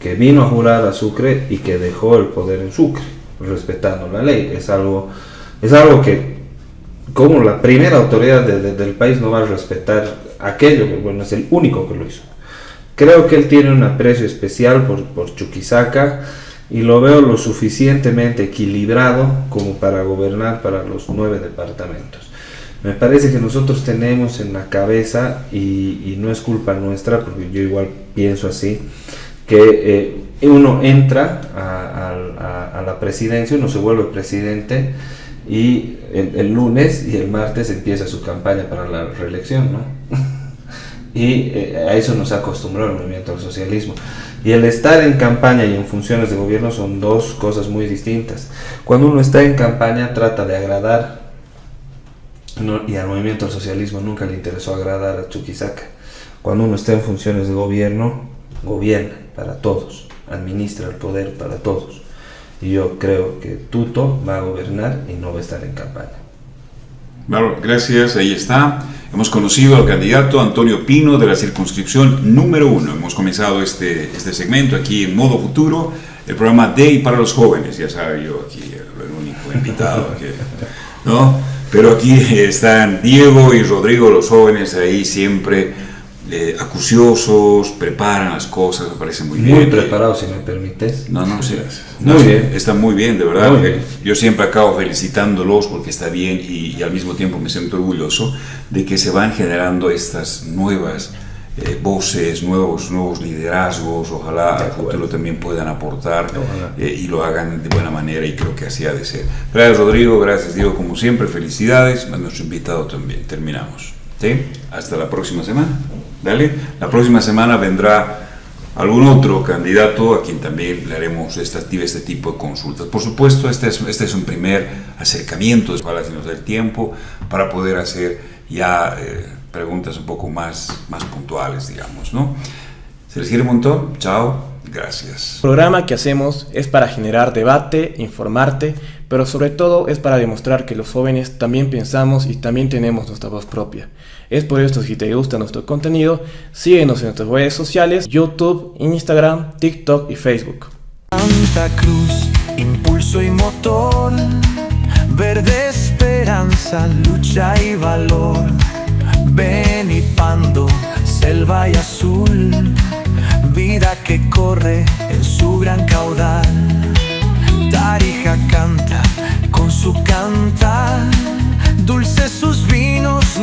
que vino a jurar a Sucre y que dejó el poder en Sucre, respetando la ley. Es algo que, como la primera autoridad del país, no va a respetar aquello, que bueno, es el único que lo hizo. Creo que él tiene un aprecio especial por Chuquisaca, y lo veo lo suficientemente equilibrado como para gobernar para los 9 departamentos. Me parece que nosotros tenemos en la cabeza, y no es culpa nuestra, porque yo igual pienso así, que uno entra a la presidencia, uno se vuelve presidente, y el lunes y el martes empieza su campaña para la reelección, ¿no? Y a eso nos ha acostumbrado el movimiento al socialismo. Y el estar en campaña y en funciones de gobierno son dos cosas muy distintas. Cuando uno está en campaña trata de agradar, y al movimiento al socialismo nunca le interesó agradar a Chuquisaca. Cuando uno está en funciones de gobierno, gobierna para todos, administra el poder para todos. Y yo creo que Tuto va a gobernar y no va a estar en campaña. Bueno, gracias, ahí está. Hemos conocido al candidato Antonio Pino de la circunscripción número 1. Hemos comenzado este segmento aquí en Modo Futuro, el programa de y para los jóvenes. Ya sabe, yo aquí el único invitado, ¿no? Pero aquí están Diego y Rodrigo, los jóvenes ahí siempre acuciosos, preparan las cosas, me parece muy bien. Muy preparados, si me permites. No, sí. Muy bien. Está muy bien, de verdad. Muy bien. Yo siempre acabo felicitándolos porque está bien y al mismo tiempo me siento orgulloso de que se van generando estas nuevas voces, nuevos liderazgos. Ojalá al futuro también puedan aportar y lo hagan de buena manera, y creo que así ha de ser. Gracias, Rodrigo, gracias, Diego, como siempre, felicidades a nuestro invitado también. Terminamos. ¿Sí? Hasta la próxima semana. Dale. La próxima semana vendrá algún otro candidato a quien también le haremos este tipo de consultas. Por supuesto, este es un primer acercamiento, ojalá si nos da el tiempo para poder hacer ya preguntas un poco más puntuales, digamos, ¿no? Se les quiere un montón. Chao. Gracias. El programa que hacemos es para generar debate, informarte, pero sobre todo es para demostrar que los jóvenes también pensamos y también tenemos nuestra voz propia. Es por esto, si te gusta nuestro contenido, síguenos en nuestras redes sociales, YouTube, Instagram, TikTok y Facebook. Santa Cruz, impulso y motor, verde esperanza, lucha y valor. Benipando, selva y azul, vida que corre en su gran caudal. Tarija canta con su cantar, dulces sus vinos,